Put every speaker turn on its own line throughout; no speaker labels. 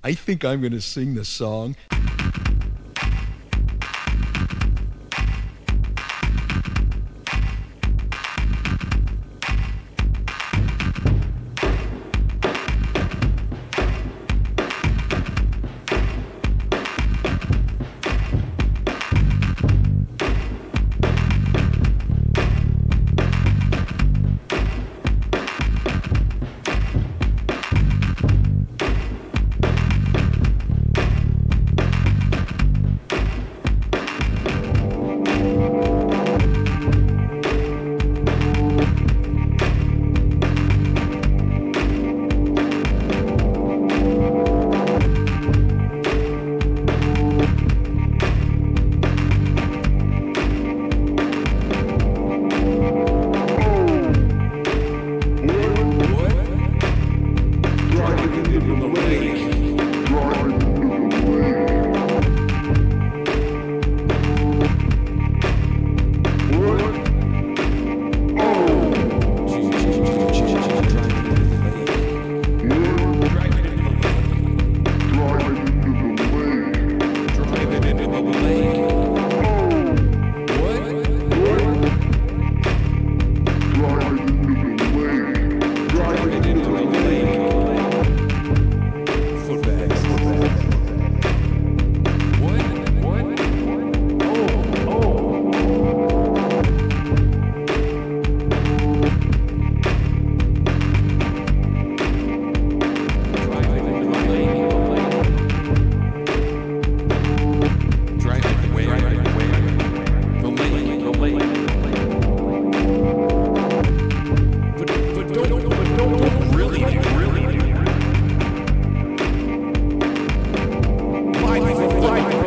I think I'm going to sing the song.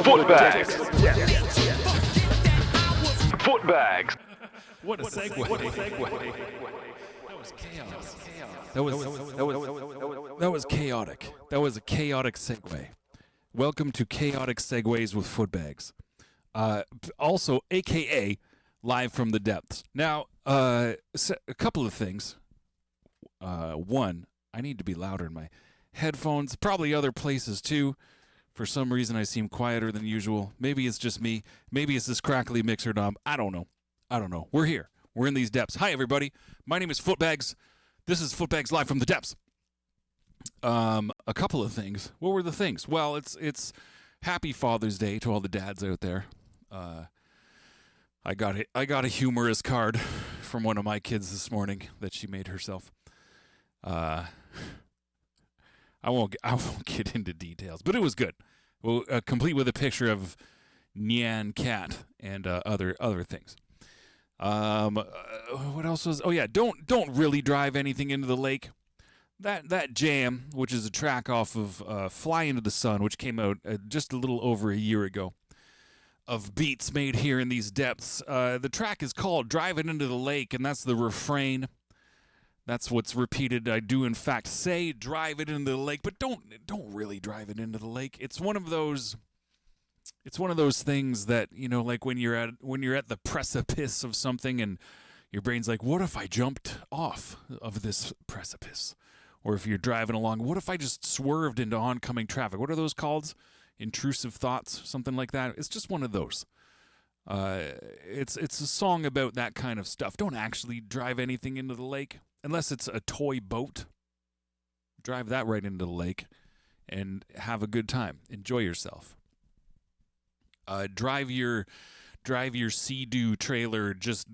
Footbags. Footbags.
What a segue. That was chaos. That was chaotic. That was a chaotic segue. Welcome to Chaotic Segues with Footbags. Also, AKA Live from the Depths. Now, a couple of things. One, I need to be louder in my headphones. Probably other places too. For some reason, I seem quieter than usual. Maybe it's just me. Maybe it's this crackly mixer knob. I don't know. We're here. We're in these depths. Hi, everybody. My name is Footbags. This is Footbags Live from the Depths. A couple of things. What were the things? Well, it's Happy Father's Day to all the dads out there. I got a humorous card from one of my kids this morning that she made herself. I won't get into details, but it was good. Well, complete with a picture of Nyan Cat and other things. What else was? Oh yeah, don't really drive anything into the lake. That jam, which is a track off of Fly Into the Sun, which came out just a little over a year ago, of beats made here in these depths. The track is called "Driving Into the Lake," and that's the refrain. That's what's repeated. I do, in fact, say drive it into the lake, but don't really drive it into the lake. It's one of those things that, you know, like when you're at the precipice of something and your brain's like, what if I jumped off of this precipice? Or if you're driving along, what if I just swerved into oncoming traffic? What are those called? Intrusive thoughts, something like that. It's just one of those. It's a song about that kind of stuff. Don't actually drive anything into the lake. Unless it's a toy boat, drive that right into the lake and have a good time. Enjoy yourself. Drive your Sea-Doo trailer just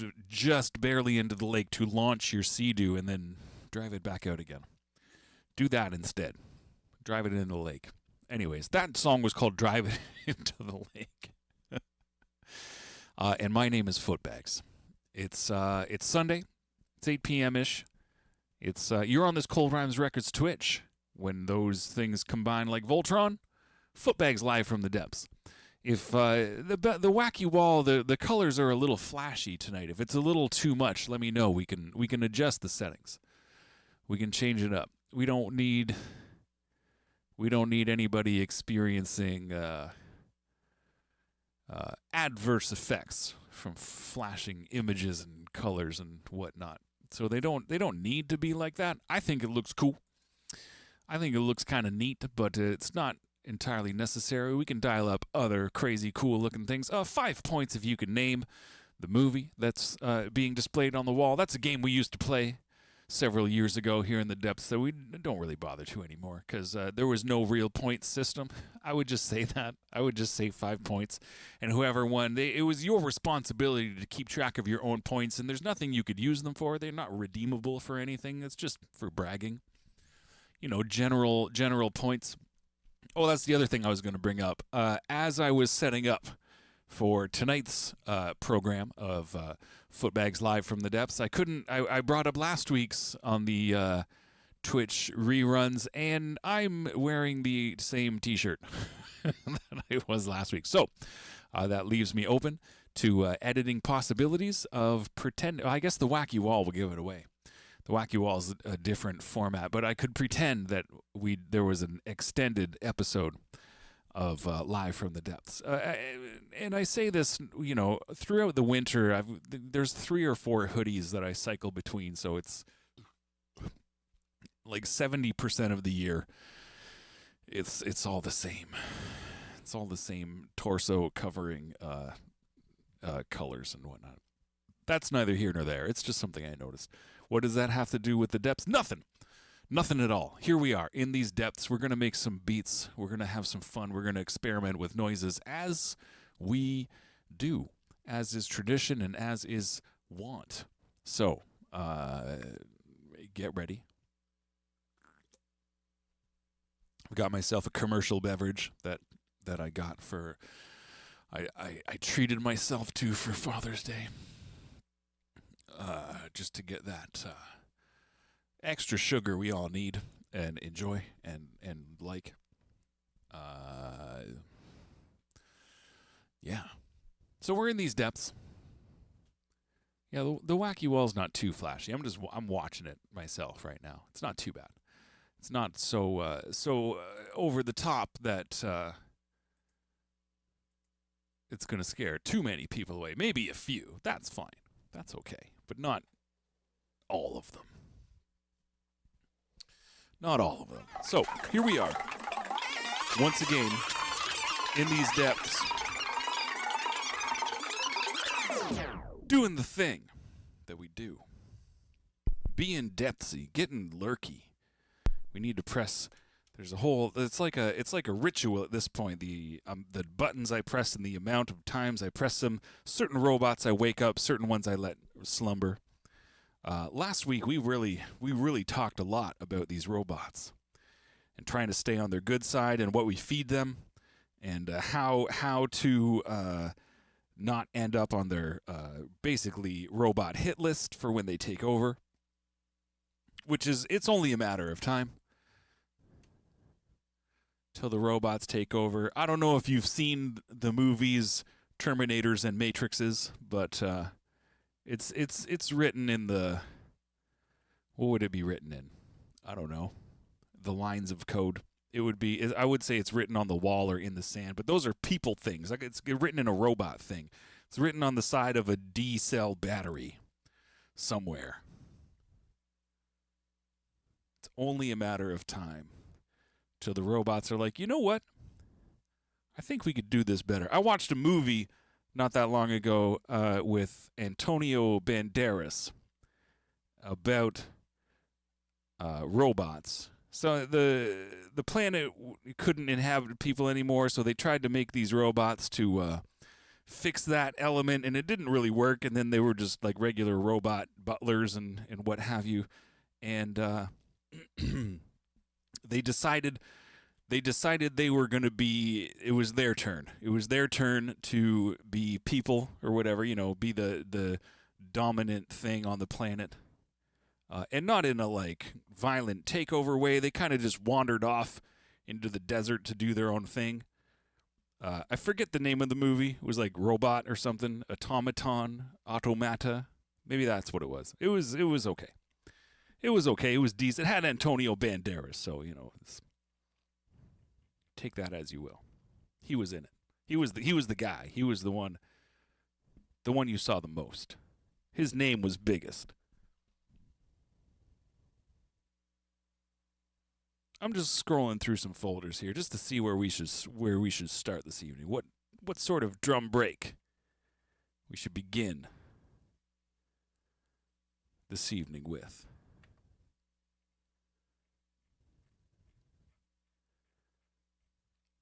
barely into the lake to launch your Sea-Doo and then drive it back out again. Do that instead. Drive it into the lake. Anyways, that song was called Drive It Into the Lake. And my name is Footbags. It's Sunday. It's 8 p.m.-ish. It's you're on this Cold Rhymes Records Twitch. When those things combine like Voltron, Footbags Live from the Depths. If the wacky wall, the colors are a little flashy tonight. If it's a little too much, let me know. We can adjust the settings. We can change it up. We don't need anybody experiencing adverse effects from flashing images and colors and whatnot. So they don't need to be like that. I think it looks cool. I think it looks kind of neat, but it's not entirely necessary. We can dial up other crazy, cool-looking things. 5 points if you can name the movie that's being displayed on the wall. That's a game we used to play several years ago here in the depths that we don't really bother to anymore because there was no real point system. I would just say that. I would just say 5 points. And whoever won, it was your responsibility to keep track of your own points, and there's nothing you could use them for. They're not redeemable for anything. It's just for bragging. You know, general points. Oh, that's the other thing I was going to bring up. As I was setting up for tonight's program of Footbags Live from the Depths, I brought up last week's on the Twitch reruns, and I'm wearing the same t-shirt that I was last week. So that leaves me open to editing possibilities of pretend. I guess the Wacky Wall will give it away. The Wacky Wall is a different format, but I could pretend that there was an extended episode of Live from the Depths. And I say this, you know, throughout the winter, there's 3 or 4 hoodies that I cycle between, so it's like 70% of the year. It's all the same. It's all the same torso covering colors and whatnot. That's neither here nor there. It's just something I noticed. What does that have to do with the depths? Nothing. Nothing at all. Here we are in these depths. We're going to make some beats. We're going to have some fun. We're going to experiment with noises as we do, as is tradition and as is wont. So, get ready. I got myself a commercial beverage that I got for, I treated myself to for Father's Day. Just to get that extra sugar we all need and enjoy and like. Yeah. So we're in these depths. Yeah, the Wacky Wall's not too flashy. I'm watching it myself right now. It's not too bad. It's not so over the top that it's going to scare too many people away. Maybe a few. That's fine. That's okay. But not all of them. Not all of them. So, here we are. Once again, in these depths. Doing the thing that we do. Being depthsy, getting lurky. We need to press. There's a whole. It's like a ritual at this point. The buttons I press and the amount of times I press them. Certain robots I wake up. Certain ones I let slumber. Last week we really talked a lot about these robots and trying to stay on their good side and what we feed them and how to not end up on their basically robot hit list for when they take over. Which is, it's only a matter of time till the robots take over. I don't know if you've seen the movies Terminators and Matrixes, but it's written in the, what would it be written in? I don't know. The lines of code. It would be, I would say it's written on the wall or in the sand, but those are people things. Like it's written in a robot thing. It's written on the side of a D-cell battery somewhere. It's only a matter of time till the robots are like, you know what? I think we could do this better. I watched a movie not that long ago with Antonio Banderas about robots. So the planet couldn't inhabit people anymore, so they tried to make these robots to fix that element, and it didn't really work. And then they were just like regular robot butlers and what have you. And they decided they were going to be, it was their turn. It was their turn to be people or whatever, you know, be the dominant thing on the planet. And not in a like violent takeover way. They kind of just wandered off into the desert to do their own thing. I forget the name of the movie. It was like Robot or something. Automata. Maybe that's what it was. It was okay. It was okay. It was decent. It had Antonio Banderas, so, you know, take that as you will. He was in it. He was the guy. He was the one you saw the most. His name was biggest. I'm just scrolling through some folders here just to see where we should start this evening. What sort of drum break we should begin this evening with.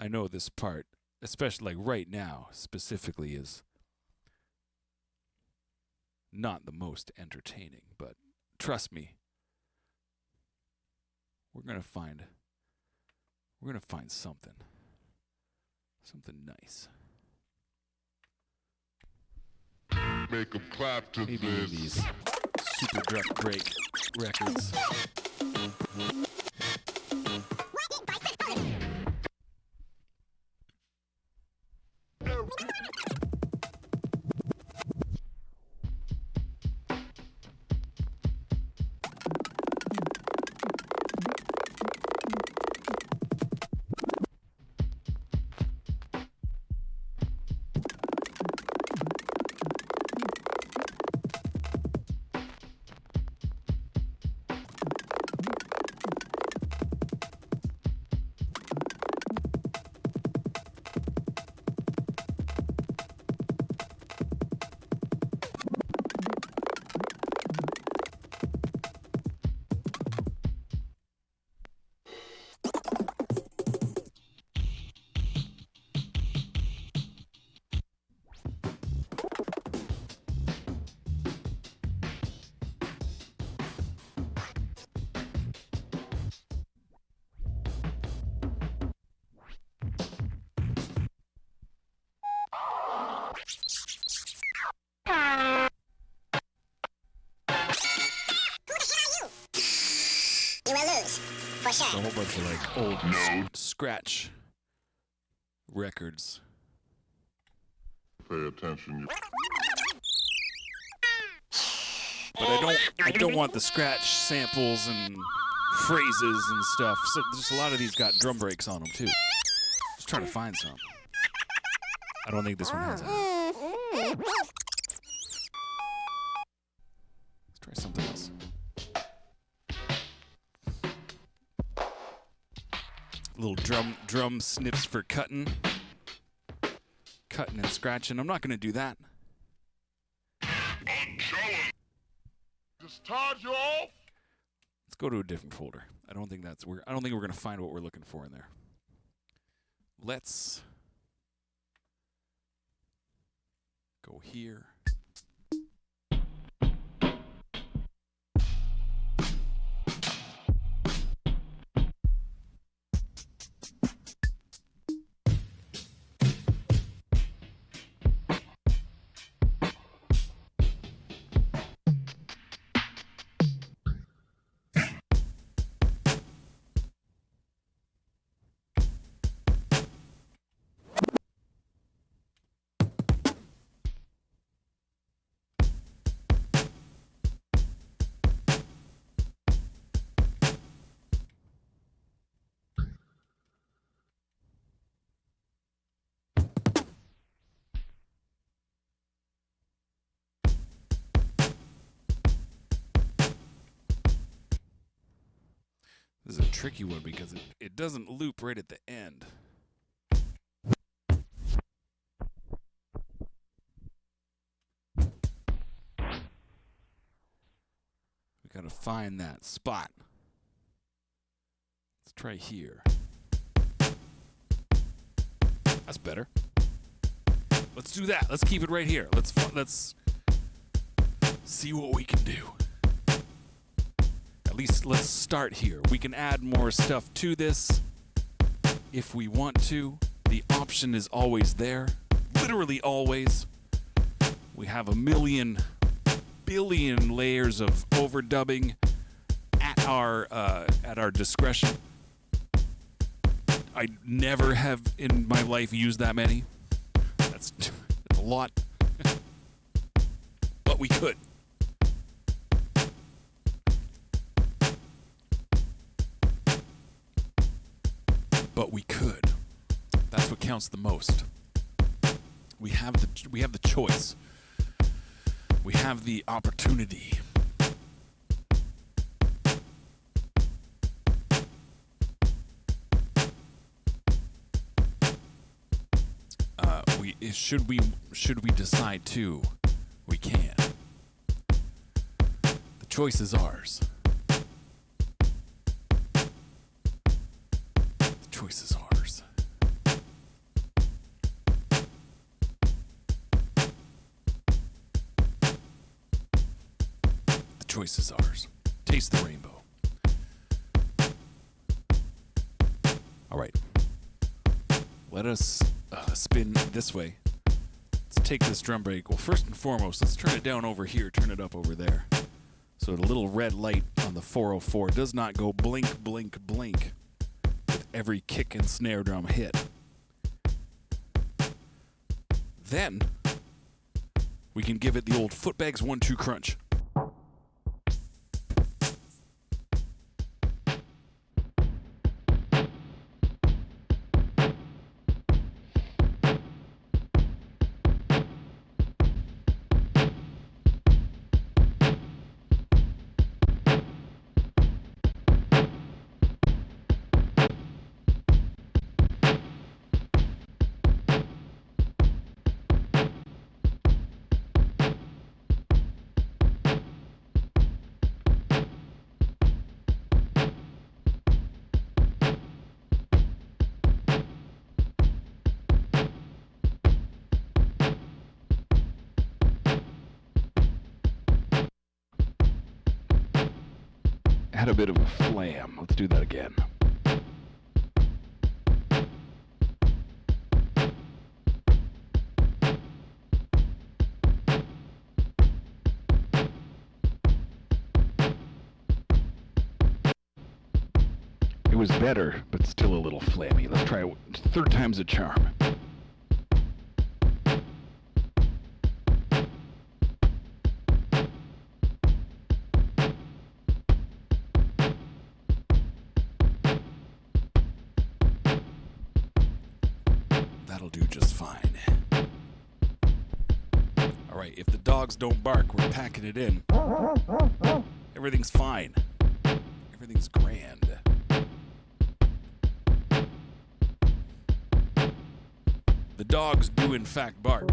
I know this part, especially like right now, specifically is not the most entertaining, but trust me, we're gonna find something nice.
Make 'em clap to
Maybe
this.
these super drum break records. It's a whole bunch of like old scratch records.
Pay attention.
But I don't want the scratch samples and phrases and stuff. So just a lot of these got drum breaks on them too. Just trying to find some. I don't think this one has that. Let's try something else. Little drum snips for cutting and scratching. I'm not gonna do that.
Just tied you off.
Let's go to a different folder. I don't think we're gonna find what we're looking for in there. Let's go here. This is a tricky one because it doesn't loop right at the end. We gotta find that spot. Let's try here. That's better. Let's do that. Let's keep it right here. Let's see what we can do. At least let's start here. We can add more stuff to this if we want to. The option is always there. Literally always. We have a billion layers of overdubbing at our discretion. I never have in my life used that many. That's a lot. But we could. But we could. That's what counts the most. We have the choice. We have the opportunity. should we decide to, we can. The choice is ours. The choice is ours. The choice is ours. Taste the rainbow. All right. Let us spin this way. Let's take this drum break. Well, first and foremost, let's turn it down over here, turn it up over there. So the little red light on the 404 does not go blink, blink, blink with every kick and snare drum hit. Then we can give it the old Footbags 1-2 crunch. Had a bit of a flam. Let's do that again. It was better, but still a little flammy. Let's try it. Third time's a charm. Do just fine. All right, if the dogs don't bark, we're packing it in. Everything's fine. Everything's grand. The dogs do in fact bark.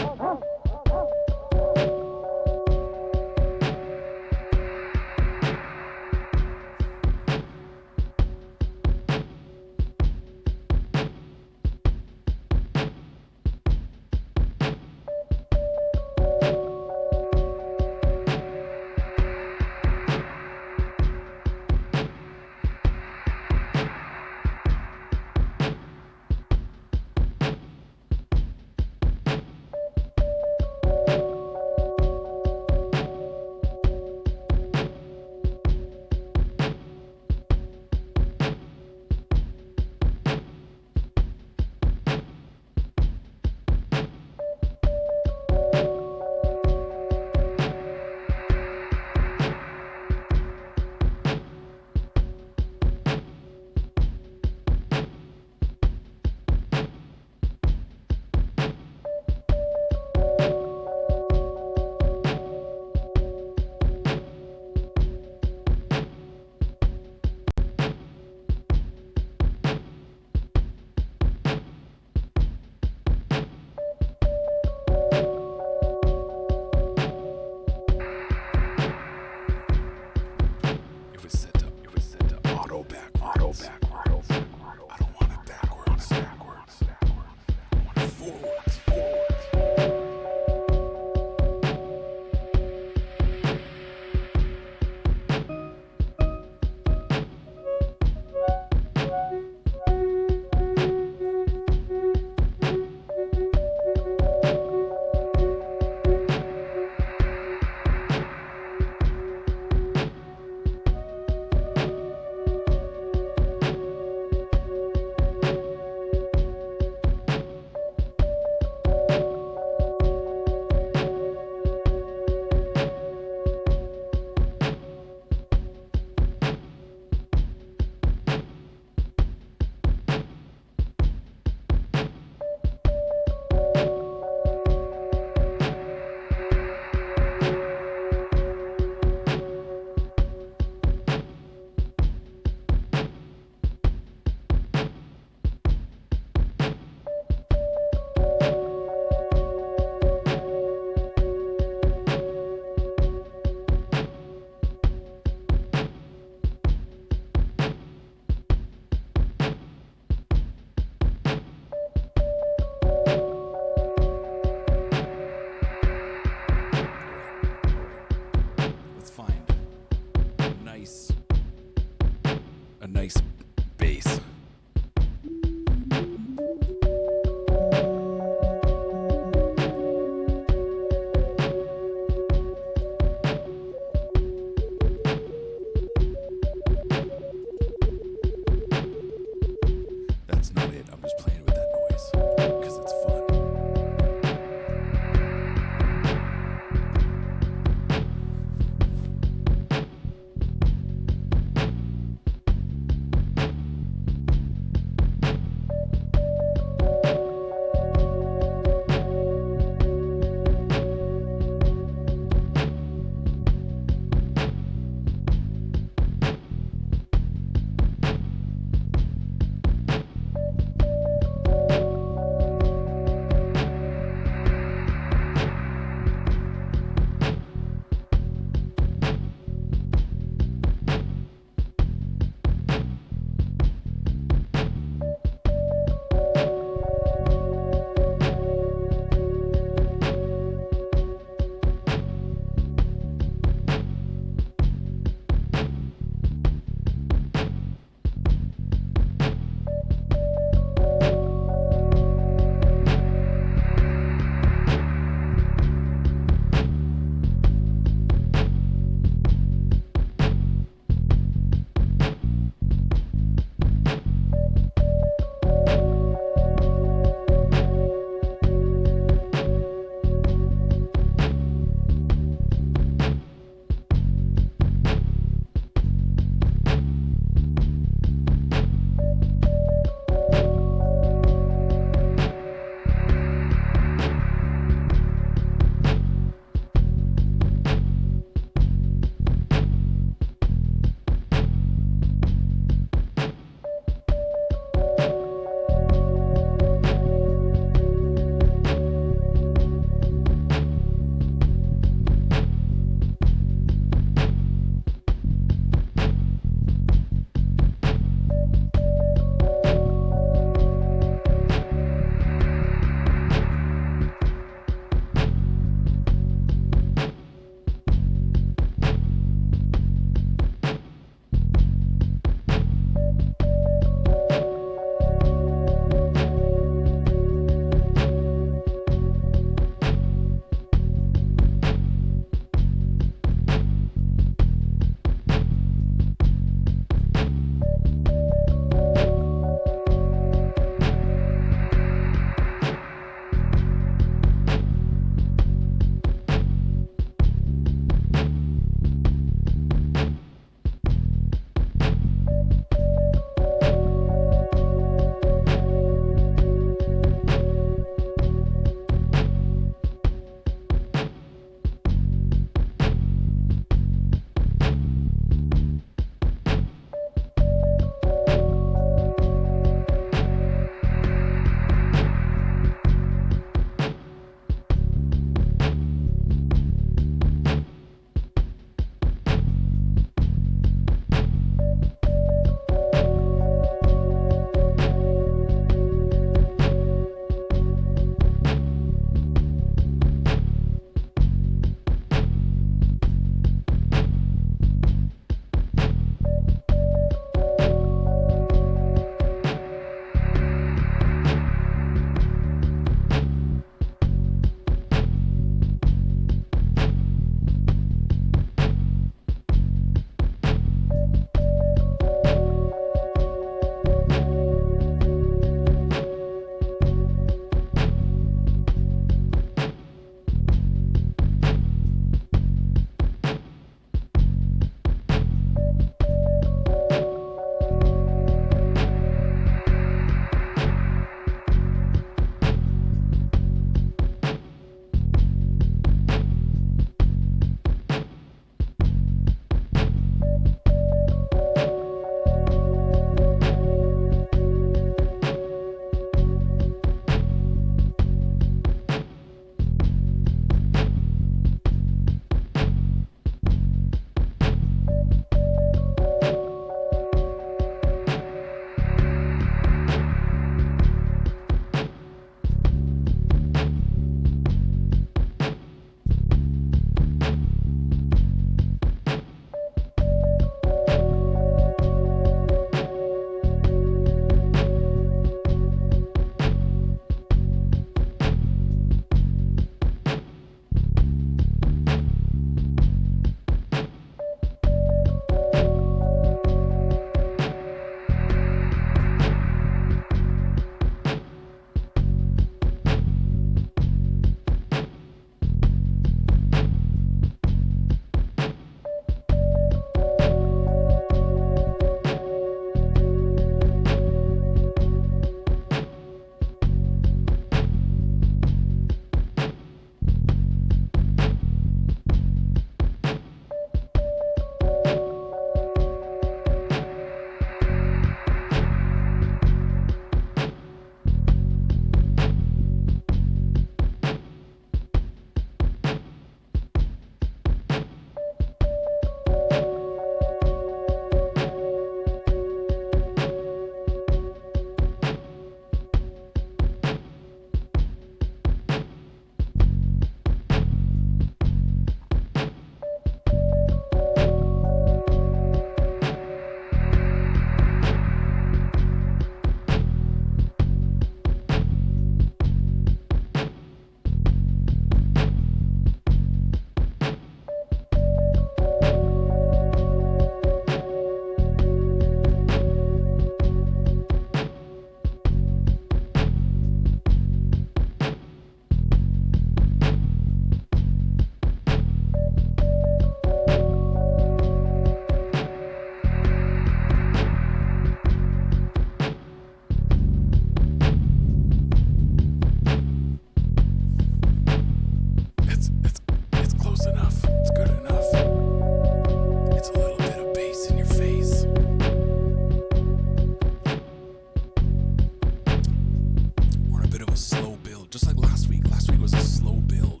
a slow build, just like last week. Last week was a slow build.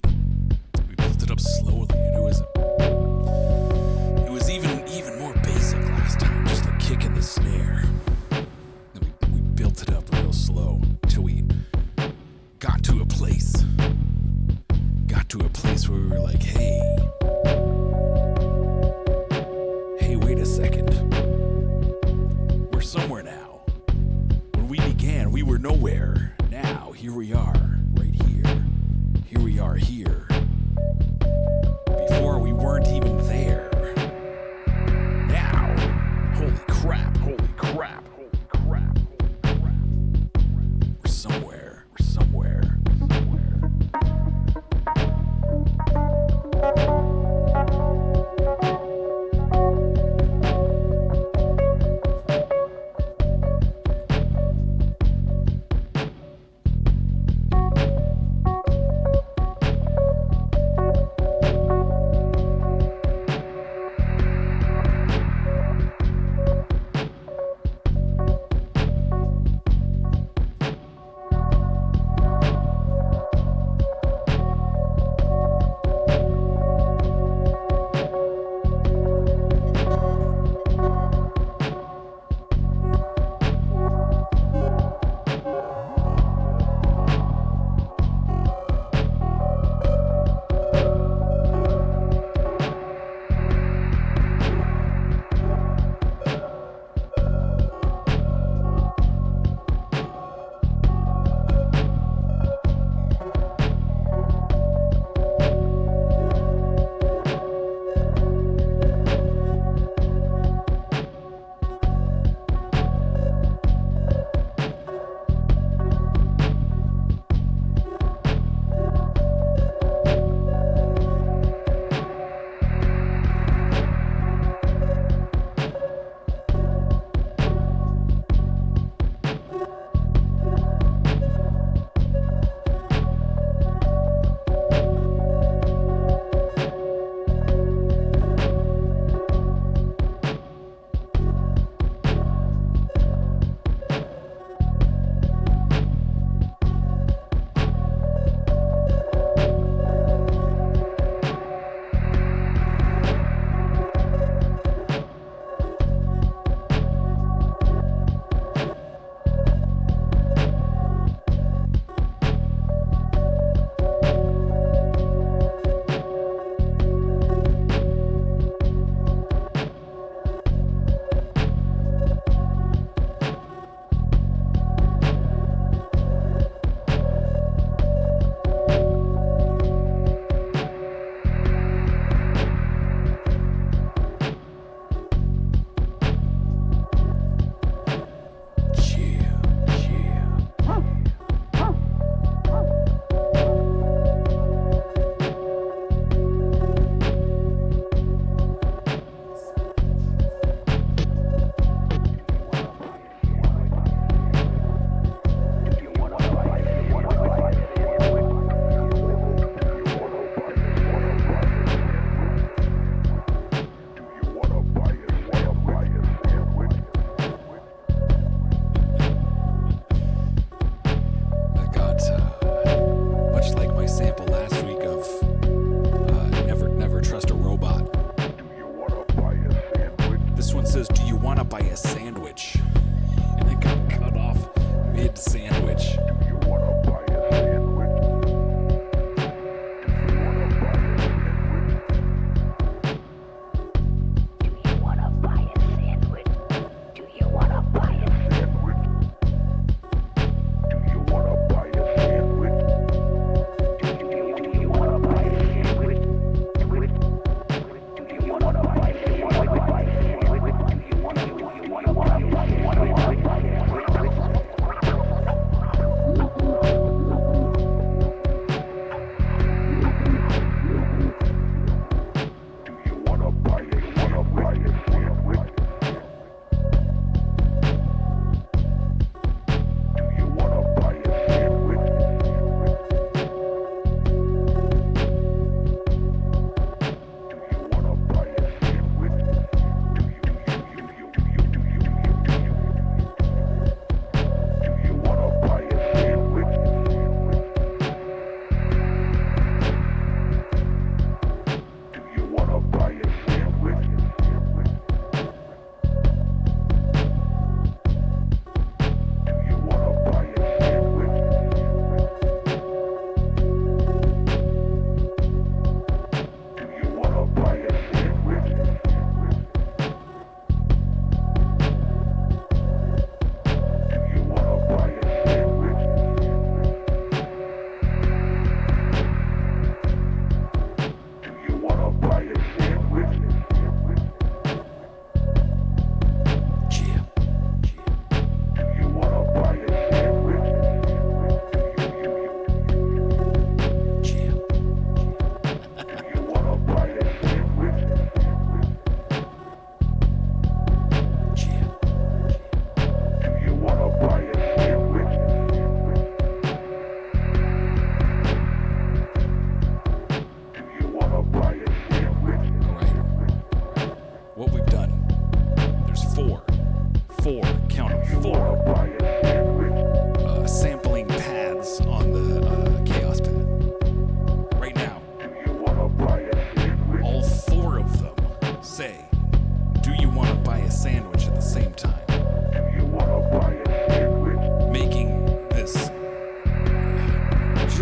We built it up slowly, and it was even more basic last time, just a kick in the snare. Then we built it up real slow till we got to a place where we were like, hey, wait a second. We're somewhere now. When we began, we were nowhere. Now, here we are, right here. Here we are here. Before, we weren't even there. Now, holy crap, holy crap, holy crap, holy crap. We're somewhere, we're somewhere, somewhere.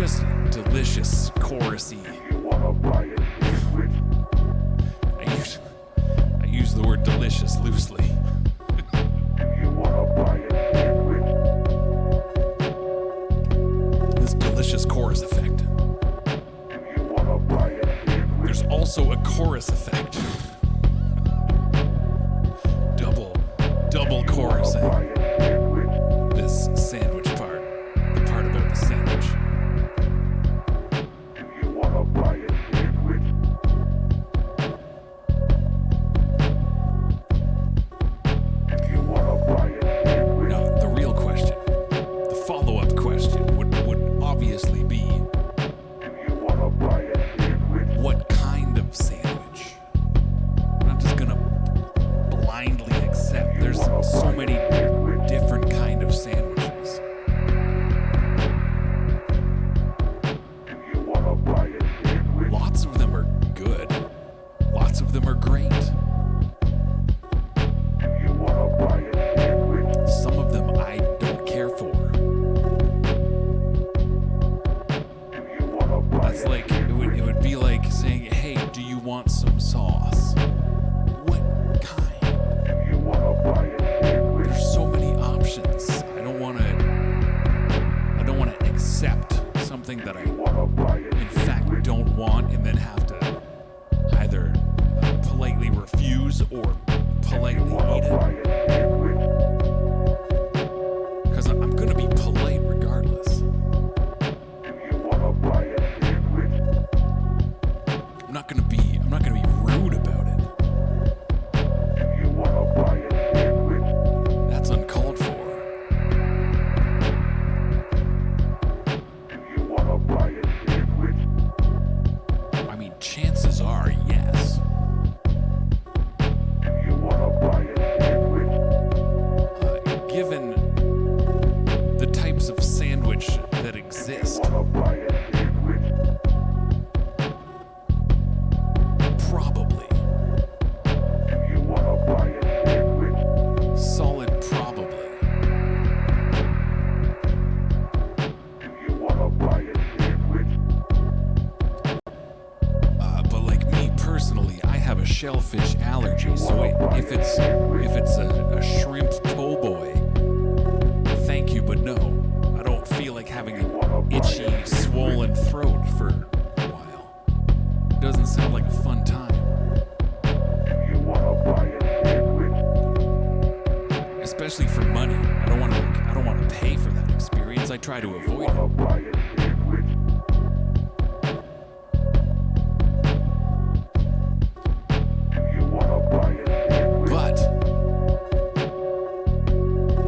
just delicious, chorusy. I use the word delicious loosely. This delicious chorus effect. There's also a chorus effect. Double chorusing. This sandwich part. The part about the sandwich. Now, the real question, the follow-up question would obviously be, what kind of sandwich? I'm not just gonna blindly accept. There's so many different kind of sandwiches. Lots of them are good. Lots of them are great. Some of them I don't care for. That's like, it would be like saying, hey, do you want some sauce? What kind? There's so many options. I don't want to accept something that I in fact don't want and then have to either politely refuse or politely eat it. Because I'm going to be polite regardless. I'm not going to be rude about it. That's uncalled for. I mean, chances are, yes. Given the types of sandwich that exist, probably. Solid probably. But like me personally, I have a shellfish allergy, so if it's a shrimp po' boy, thank you, but no. I don't feel like having an itchy, swollen throat for a while. It doesn't sound like a fun time. Especially for money. I don't want to pay for that experience. I try to avoid it.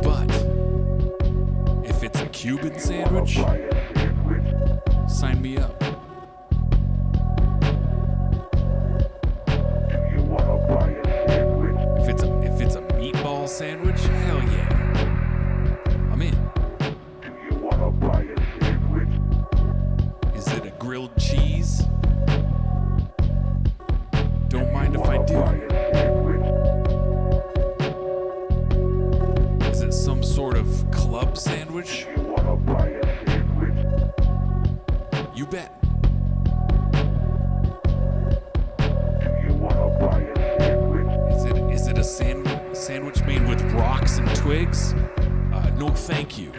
But if it's a Cuban sandwich, sign me up. If it's a meatball sandwich, hell yeah. I'm in. Is it a grilled cheese? Don't mind if I do. Is it some sort of club sandwich? You bet. Is it a sandwich made with rocks and twigs? No, thank you.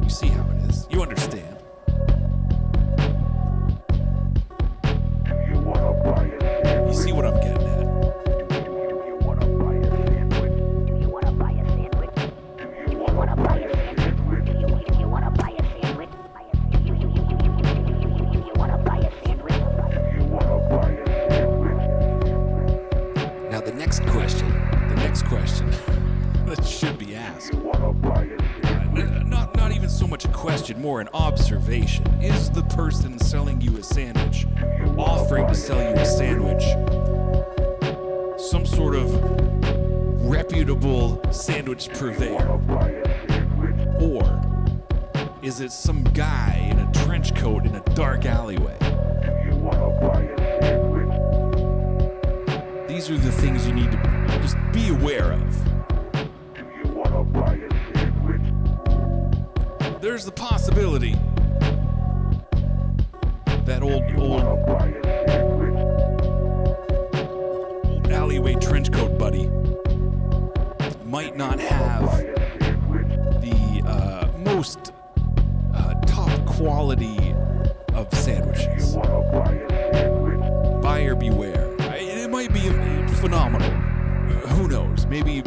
You see how it is. You understand. You see what I'm getting at. Now the next question that should be asked, not even so much a question, more an observation. Is the person selling you a sandwich or offering to sell you a sandwich some sort of reputable sandwich purveyor? Or is it some guy in a trench coat in a dark alleyway? These are the things you need to just be aware of. there's the possibility that old alleyway trenchcoat buddy might not have the most top quality of sandwiches. Buyer beware. It might be phenomenal. Who knows? Maybe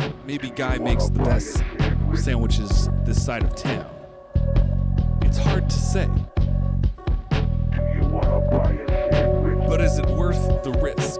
Guy makes the best sandwiches this side of town. It's hard to say. But is it worth the risk?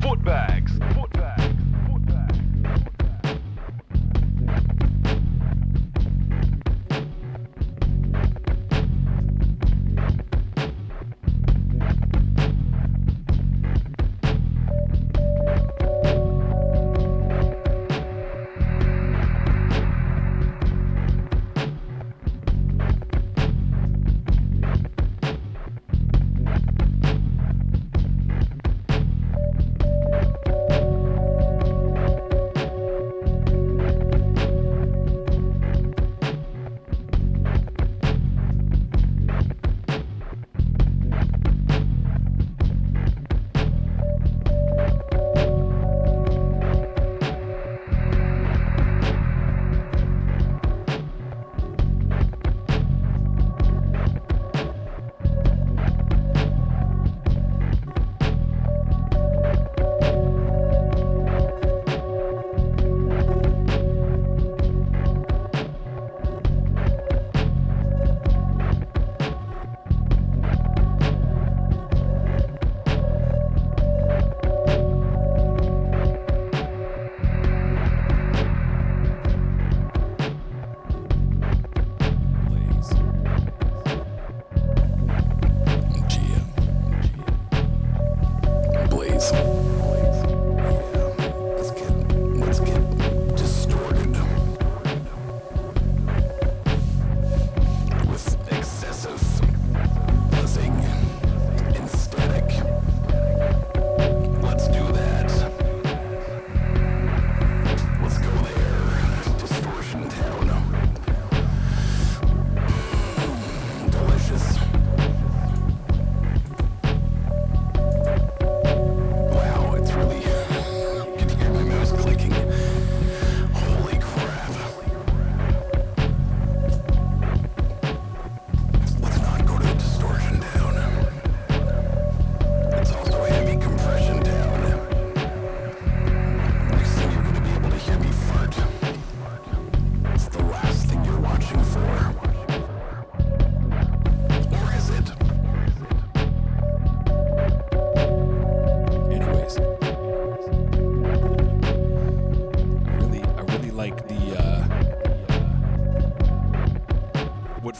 Footbags. Footbags. Footbags.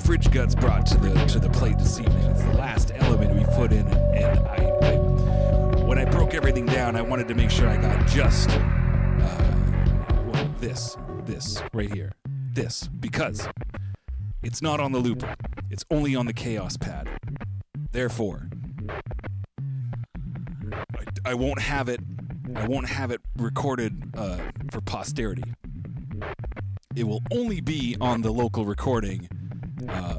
Fridge Guts brought to the plate this evening. It's the last element we put in, and I when I broke everything down, I wanted to make sure I got just this right here, this, because it's not on the looper. It's only on the Chaos pad. Therefore, I won't have it. I won't have it recorded for posterity. It will only be on the local recording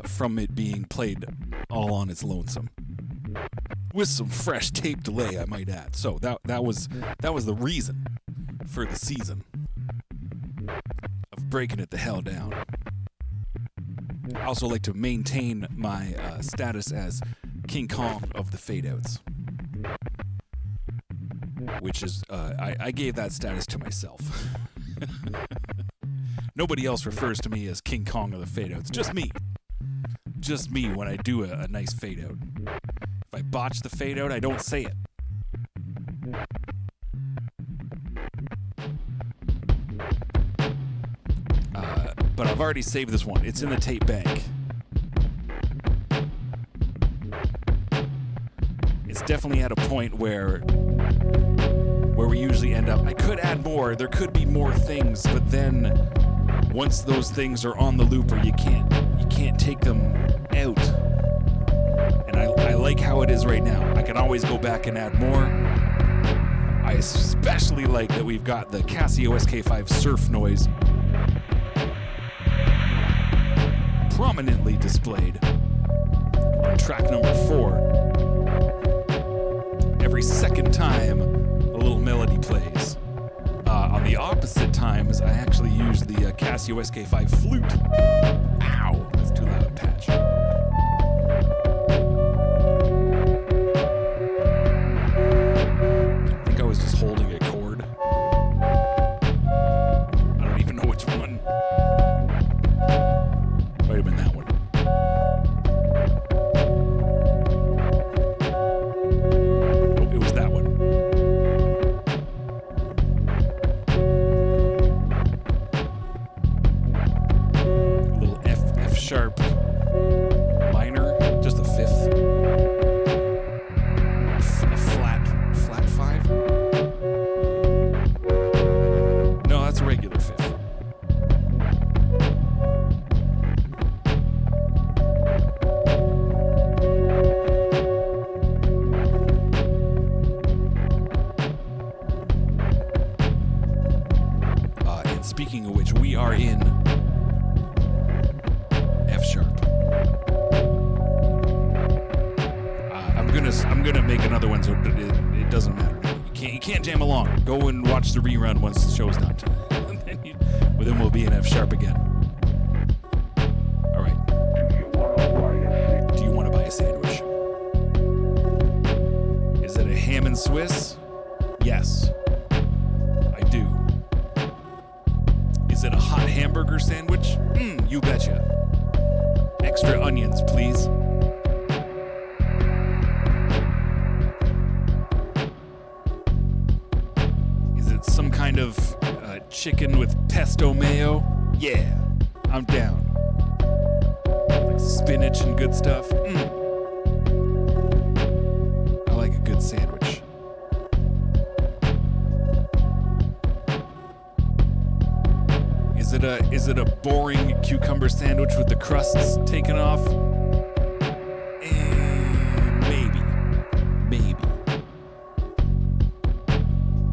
from it being played all on its lonesome, with some fresh tape delay, I might add. So that was the reason for the season of breaking it the hell down. I also like to maintain my status as King Kong of the fade outs, which is I gave that status to myself. Nobody else refers to me as King Kong of the fade outs. Just me. Just me when I do a nice fade out. If I botch the fade out, I don't say it. But I've already saved this one. It's in the tape bank. It's definitely at a point where we usually end up. I could add more. There could be more things, but then once those things are on the looper, you can't take them out. And I like how it is right now. I can always go back and add more. I especially like that we've got the Casio SK5 surf noise prominently displayed on track number 4. Every second time a little melody plays on the the opposite times, I actually use the Casio SK5 flute. Ow! That's too loud. Patch. I think I was just holding a chord. I don't even know which one. Might have been that one. Nope, it was that one. A little F sharp minor, just a fifth. A flat five. No, that's a regular fifth. And speaking of which, we are in F sharp. I'm gonna make another one so it doesn't matter. You can't jam along. Go and watch the rerun once the show's done. And then we'll be in F sharp again. All right. Do you want to buy a sandwich? Is it a ham and Swiss? Yes, I do. Is it a hot hamburger sandwich? You betcha. Extra onions, please. Is it some kind of chicken with pesto mayo? Yeah, I'm down. Like spinach and good stuff. I like a good sandwich. Is it a boring cucumber sandwich with the crusts taken off? Maybe.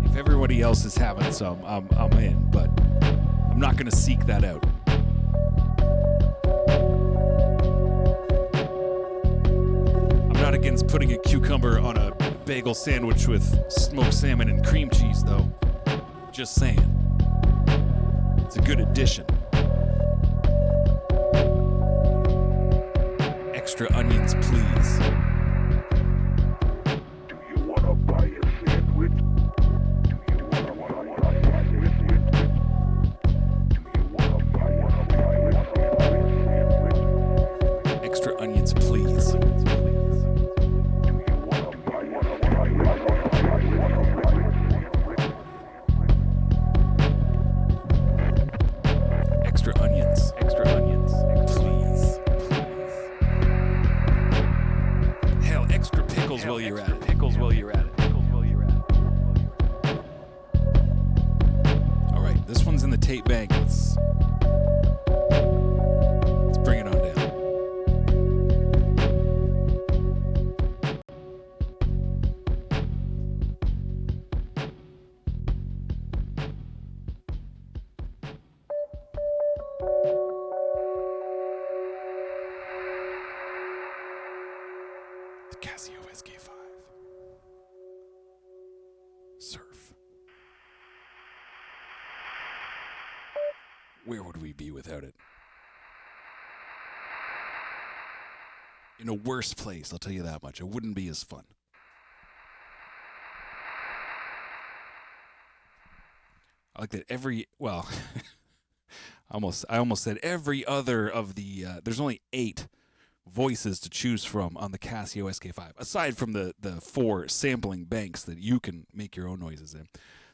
If everybody else is having some, I'm in, but I'm not gonna seek that out. I'm not against putting a cucumber on a bagel sandwich with smoked salmon and cream cheese, though. Just saying. It's a good addition. Extra onions, please.
Do you wanna buy a sandwich? Do you wanna buy a sandwich? Do you wanna buy a sandwich?
Extra onions, please.
Do you wanna buy a
Extra onions, please. Hell, extra pickles while you're at it. All right, this one's in the tape bank. Let's bring it on down. The Casio SK5. Surf. Where would we be without it? In a worse place, I'll tell you that much. It wouldn't be as fun. I like that I almost said every other of the, there's only 8 voices to choose from on the Casio SK5, aside from the 4 sampling banks that you can make your own noises in.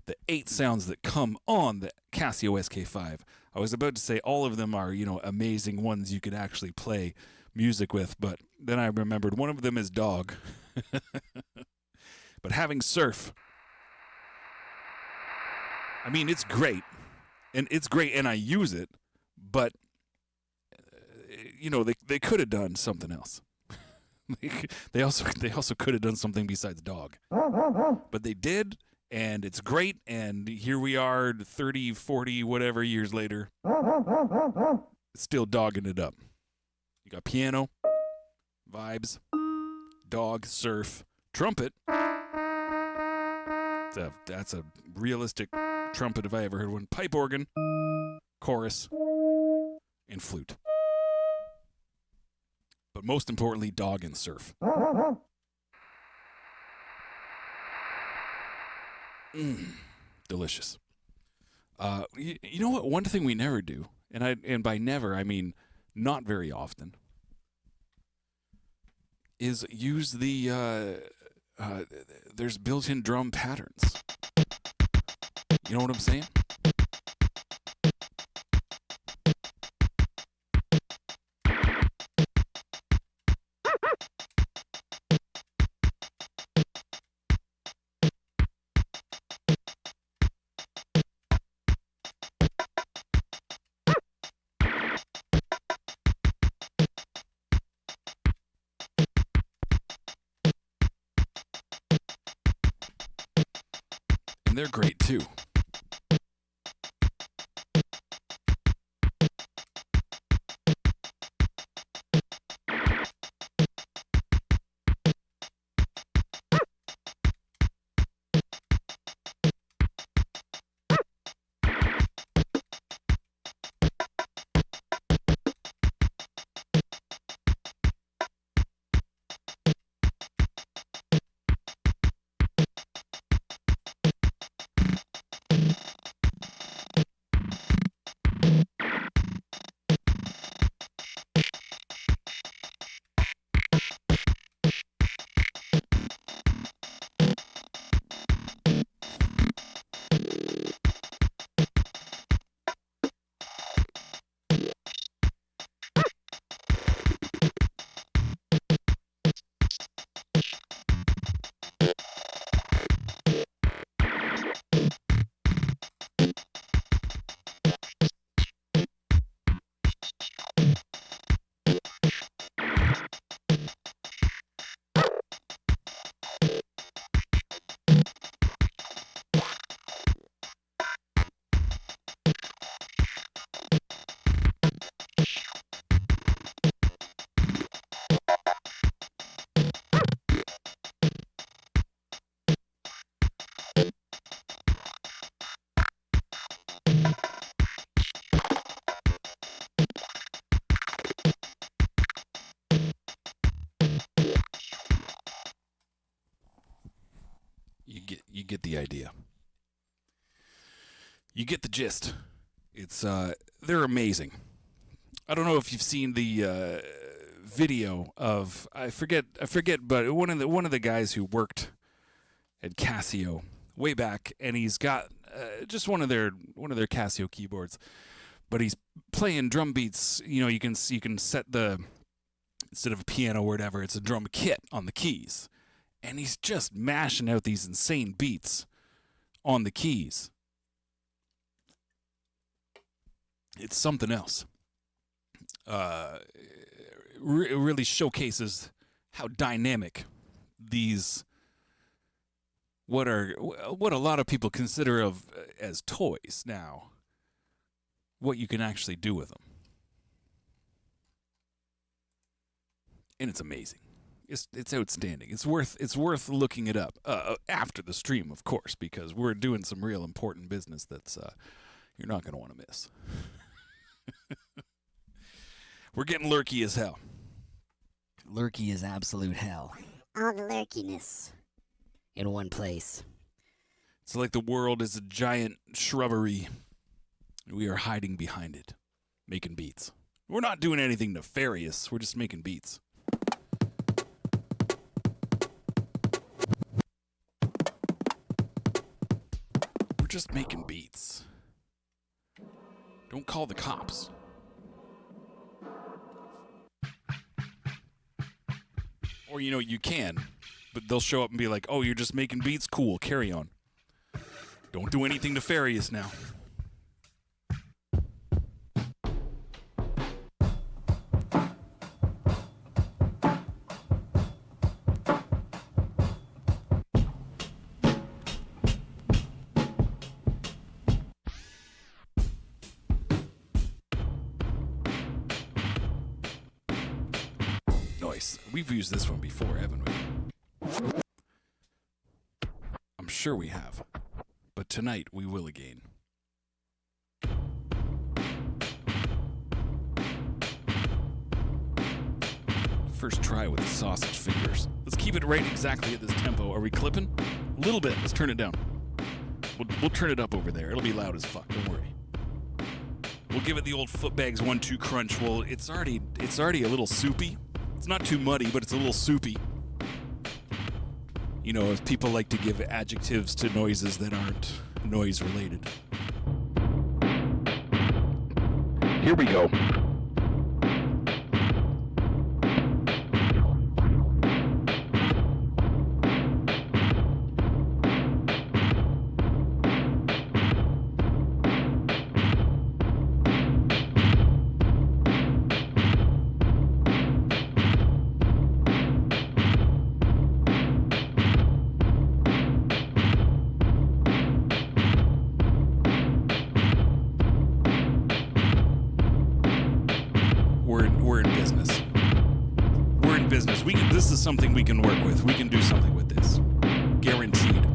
The 8 sounds that come on the Casio SK5. I was about to say all of them are, amazing ones you could actually play music with, but then I remembered one of them is dog. But having surf, I mean, it's great, and I use it, but they could have done something else. they also could have done something besides dog, but they did, and it's great. And here we are, 30, 40, whatever years later, still dogging it up. You got piano, vibes, dog, surf, trumpet. That's a realistic trumpet if I ever heard one, pipe organ, chorus, and flute. But most importantly, dog and surf. Delicious. You know what? One thing we never do, and by never I mean not very often, is use the there's built-in drum patterns. You know what I'm saying? And they're great too. You get the idea. You get the gist. It's they're amazing. I don't know if you've seen the video of I forget, but one of the guys who worked at Casio way back, and he's got just one of their Casio keyboards, but he's playing drum beats. You know, you can set the, instead of a piano or whatever, it's a drum kit on the keys. And he's just mashing out these insane beats on the keys. It's something else. It really showcases how dynamic these, what a lot of people consider as toys now, what you can actually do with them. And it's amazing. It's outstanding. It's worth looking it up after the stream, of course, because we're doing some real important business that's you're not going to want to miss. We're getting lurky as hell.
Lurky is absolute hell. All the lurkiness in one place.
It's like the world is a giant shrubbery. We are hiding behind it, making beats. We're not doing anything nefarious. We're just making beats. Just making beats. Don't call the cops. Or, you know, you can, but they'll show up and be like, oh, you're just making beats? Cool, carry on. Don't do anything nefarious now. We've used this one before, haven't we? I'm sure we have. But tonight we will again. First try with the sausage fingers. Let's keep it right exactly at this tempo. Are we clipping? A little bit. Let's turn it down. We'll turn it up over there. It'll be loud as fuck. Don't worry. We'll give it the old Footbags 1-2 crunch. Well, it's already a little soupy. It's not too muddy, but it's a little soupy. You know, if people like to give adjectives to noises that aren't noise related.
Here we go.
We're in business. We're in business. This is something we can work with. We can do something with this. Guaranteed.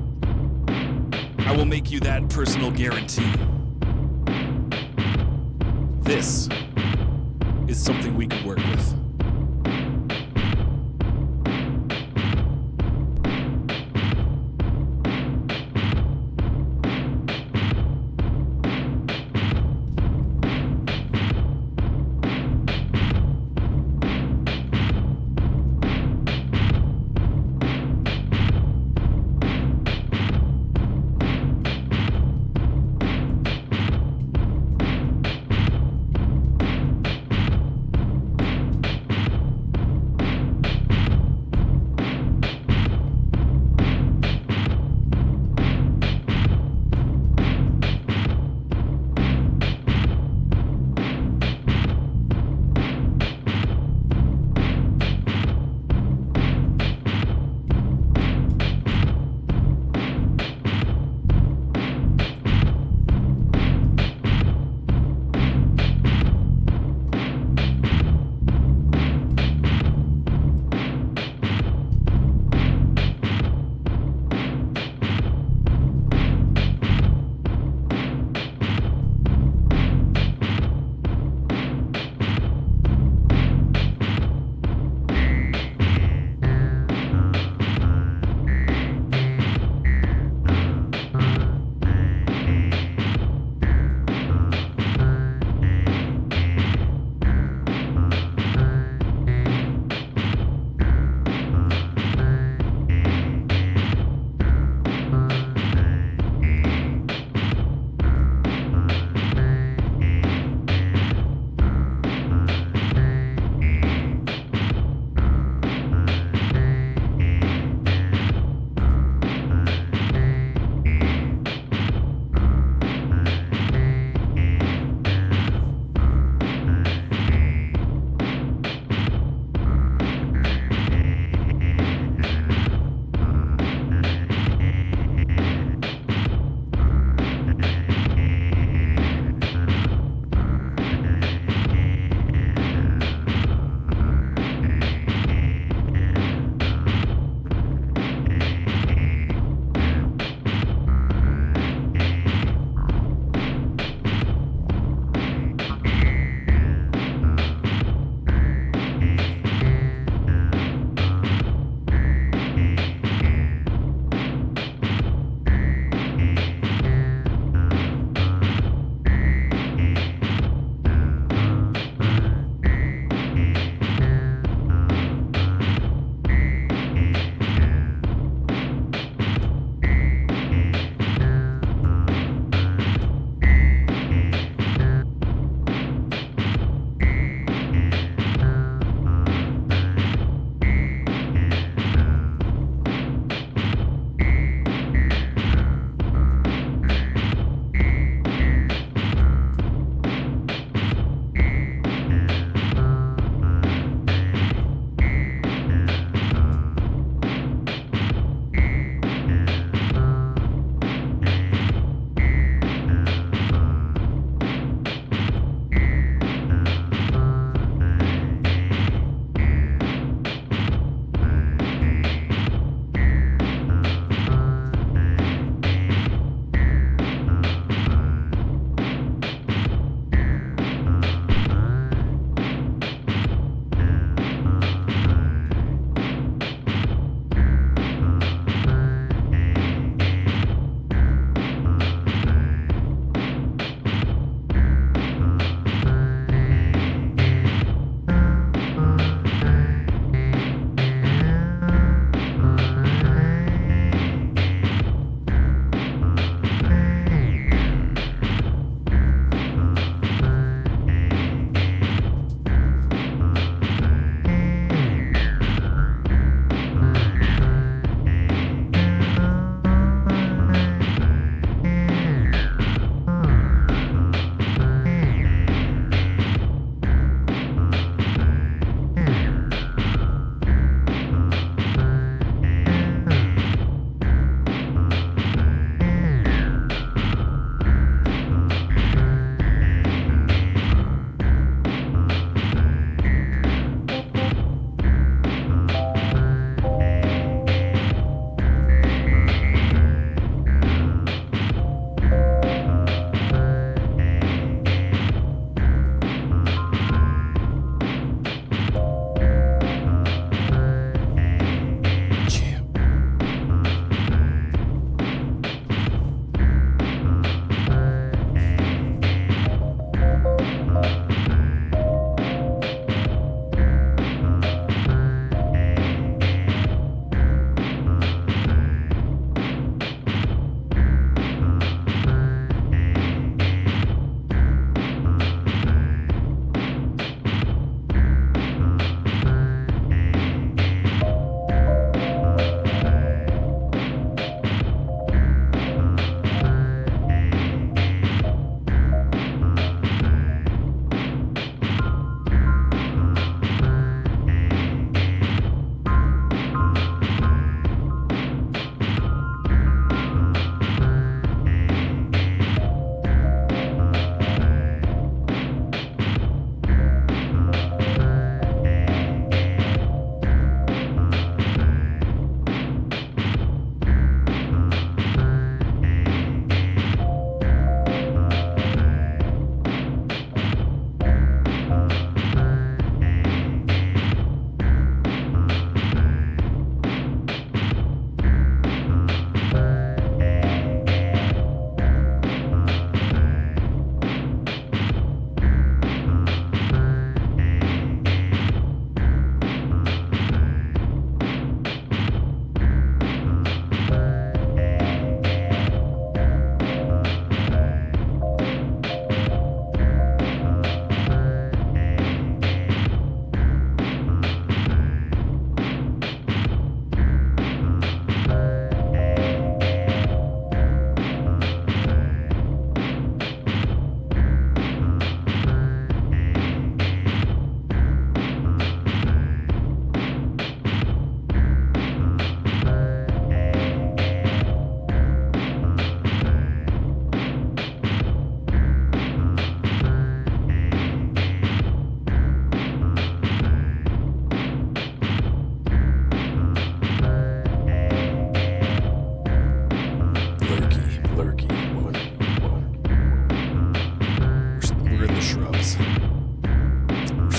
I will make you that personal guarantee. This is something we can work with.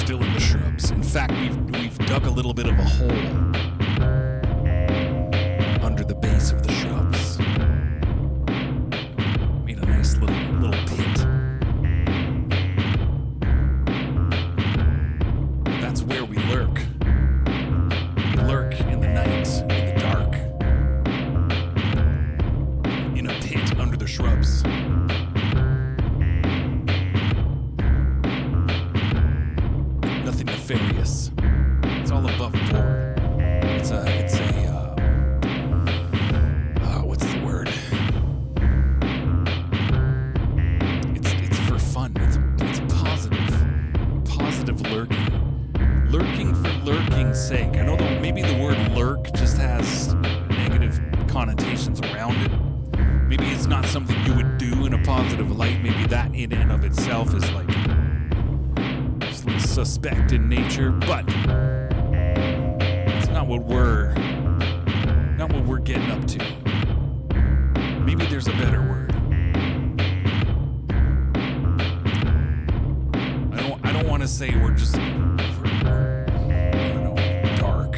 still in the shrubs. In fact, we've dug a little bit of a hole under the base of the shrubs. Made a nice little pit. That's where we lurk. We lurk in the night, in the dark, in a pit under the shrubs. Nothing nefarious. It's all above board. It's a what's the word? It's for fun. It's positive lurking. Lurking for lurking's sake. I know that maybe the word lurk just has negative connotations around it. Maybe it's not something you would do in a positive light. Maybe that in and of itself is like just a little suspect in nature, but it's not what we're getting up to. Maybe there's a better word. I don't want to say we're just I don't know, dark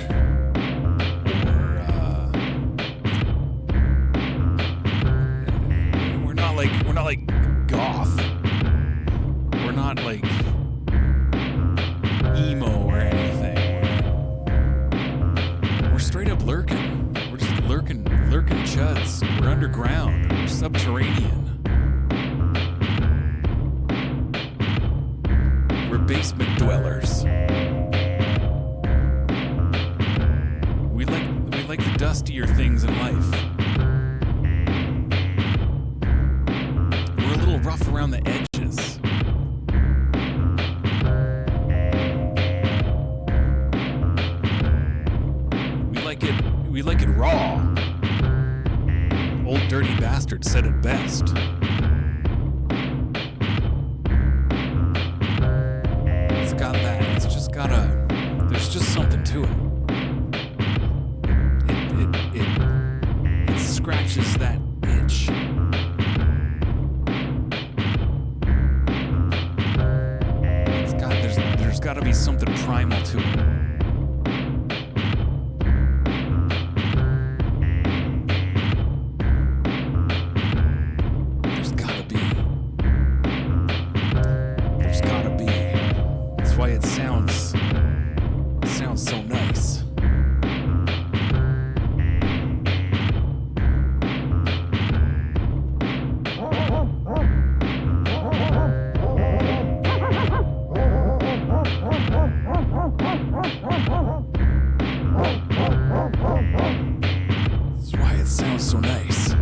or we're not like goth. We're not like emo or anything. We're straight up lurking. We're just lurking chuds. We're underground. We're subterranean. We're basement dwellers. We like the dustier things in life. We're a little rough around the edges. We like it raw. Old dirty bastard said it best. It's got that. It's just got there's just something to it. It scratches that itch. There's got to be something primal to it. Why it sounds so nice. That's why it sounds so nice.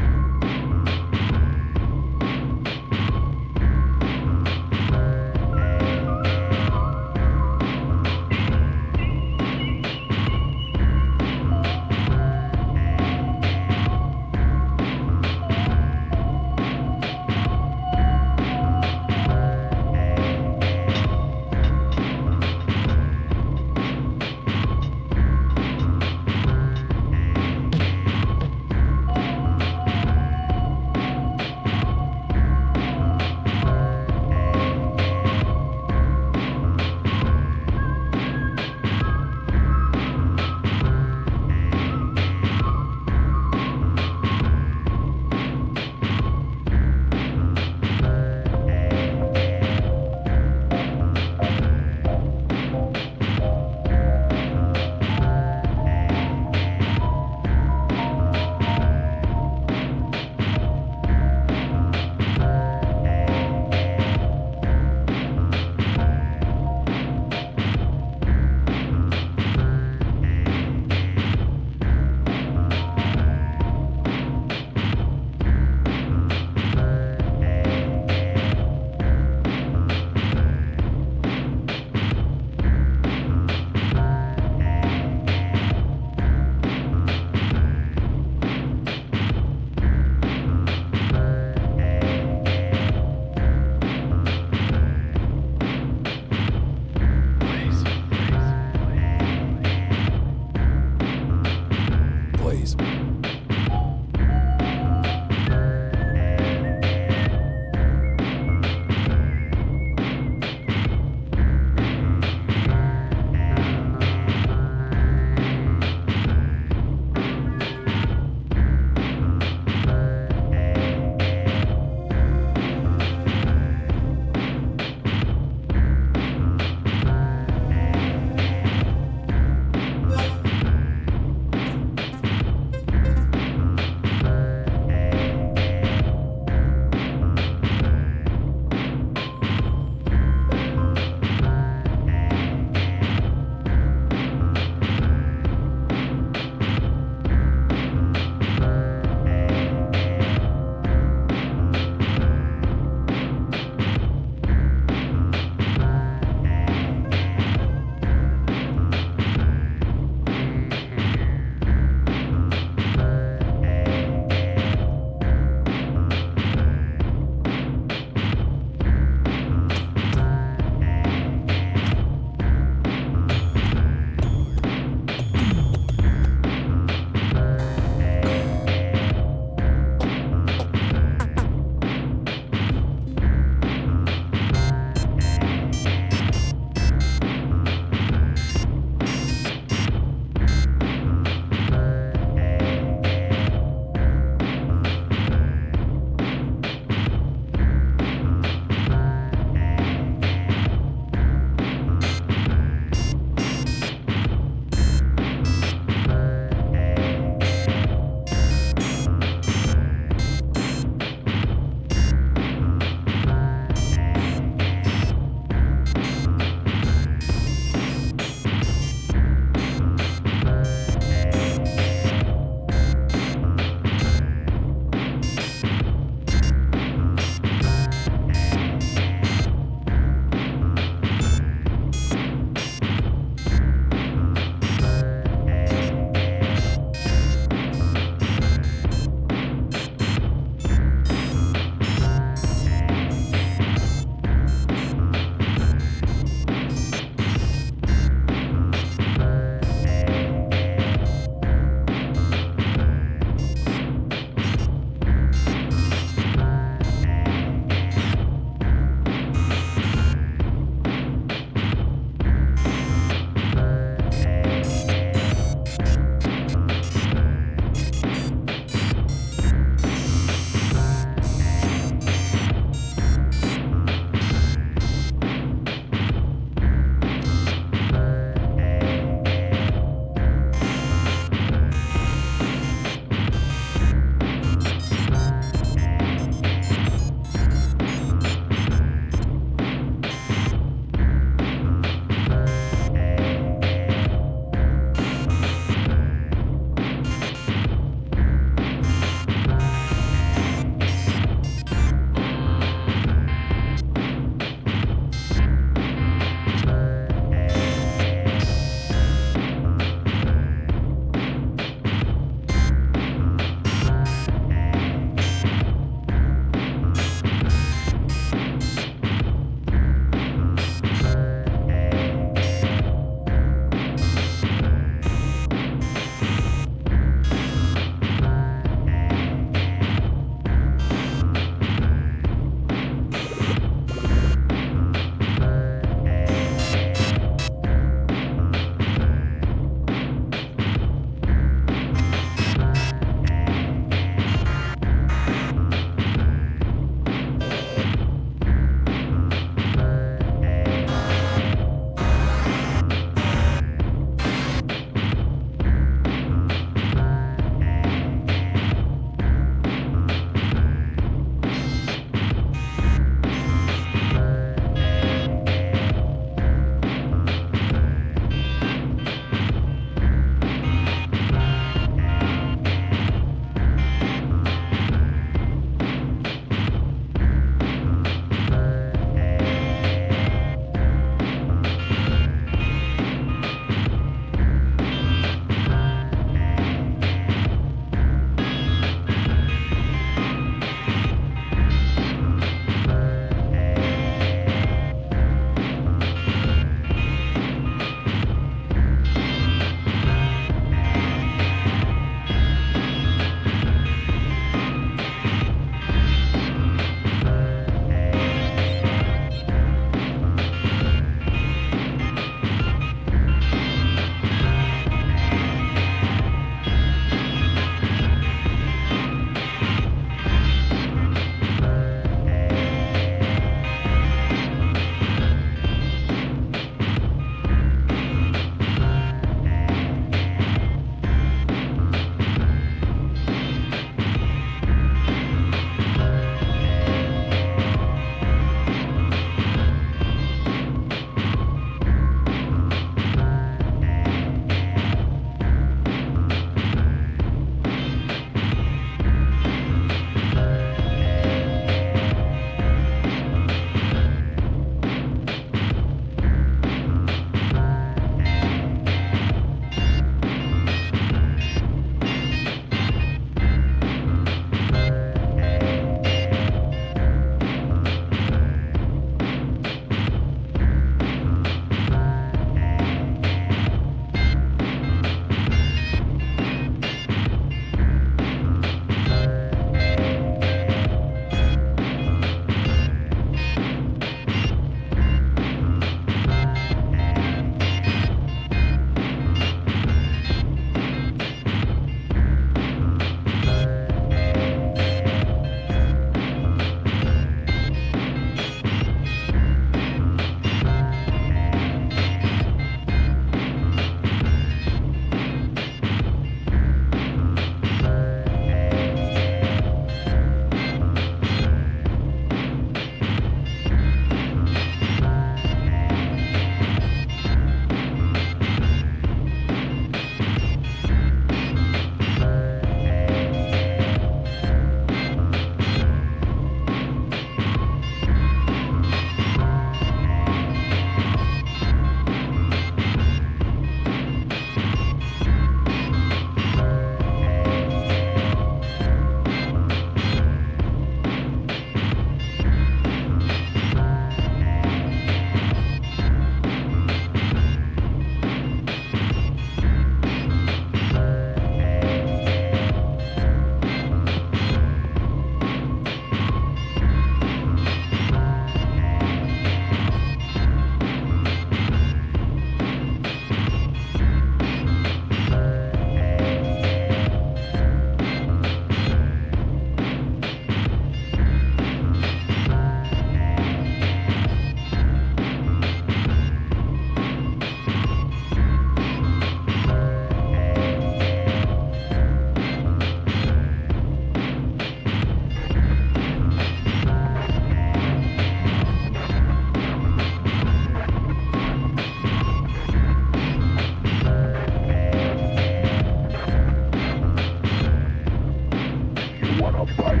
wanna buy it?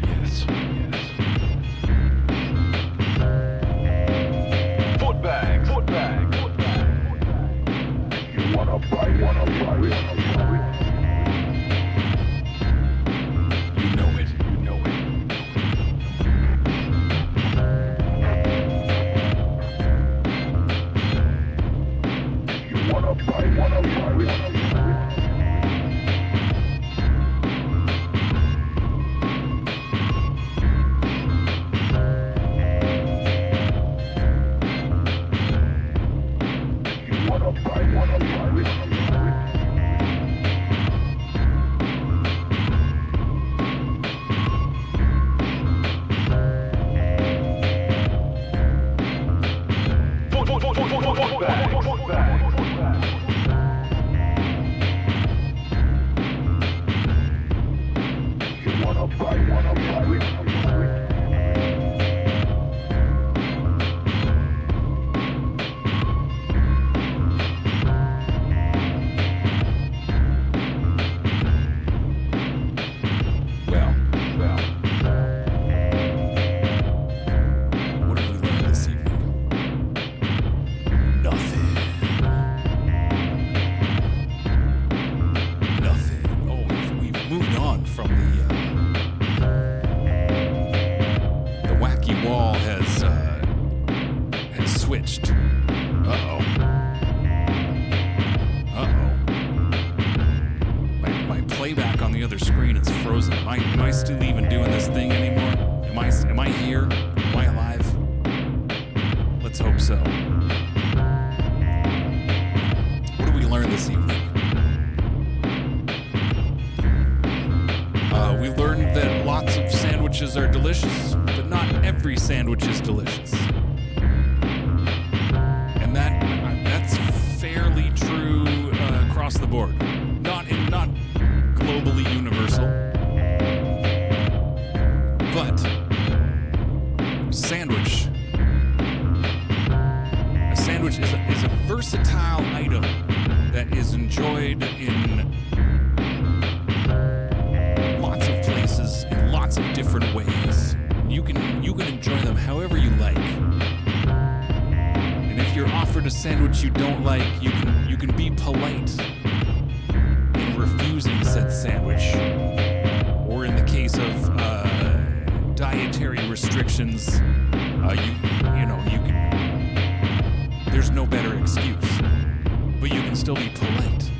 Yes. Footbags.
You wanna buy it?
You know it.
You wanna buy it?
Well.
What did we learn this evening? Nothing. Oh, we've moved on from the wacky wall has switched. Uh-oh. My playback on the other screen is frozen. Am I still even doing this thing anymore? Am I here? Am I alive? Let's hope so. What did we learn this evening? We learned that lots of sandwiches are delicious, but not every sandwich is delicious. And that's fairly true across the board. Not globally universal, but a sandwich is a versatile item that is enjoyed in lots of places in lots of different ways. You can enjoy them however you like. And if you're offered a sandwich you don't like, you can be polite in refusing said sandwich. Or in the case of dietary restrictions, you can. There's no better excuse, but you can still be polite.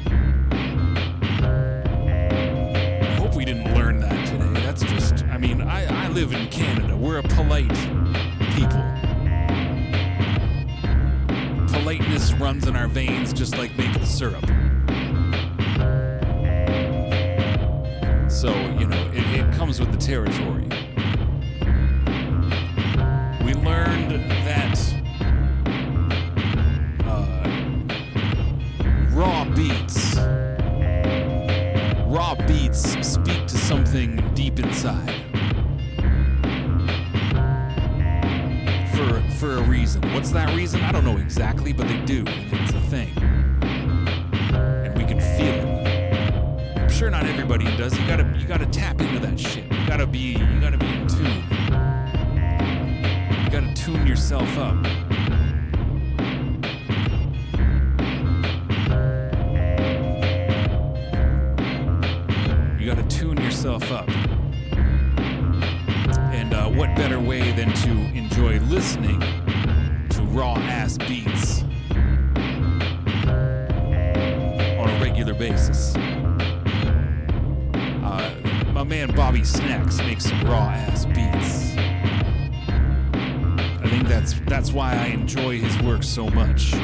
I hope we didn't learn that today. That's just, I live in Canada. We're a polite people. Politeness runs in our veins just like maple syrup. So, it comes with the territory. We learned that raw beats speak to something deep inside. For a reason. What's that reason? I don't know exactly, but they do, and it's a thing. And we can feel it. I'm sure not everybody does. You gotta tap into that shit. You gotta be in tune. You gotta tune yourself up. You gotta tune yourself up. And what better way than to enjoy listening to raw-ass beats on a regular basis. My man Bobby Snacks makes some raw-ass beats. I think that's why I enjoy his work so much.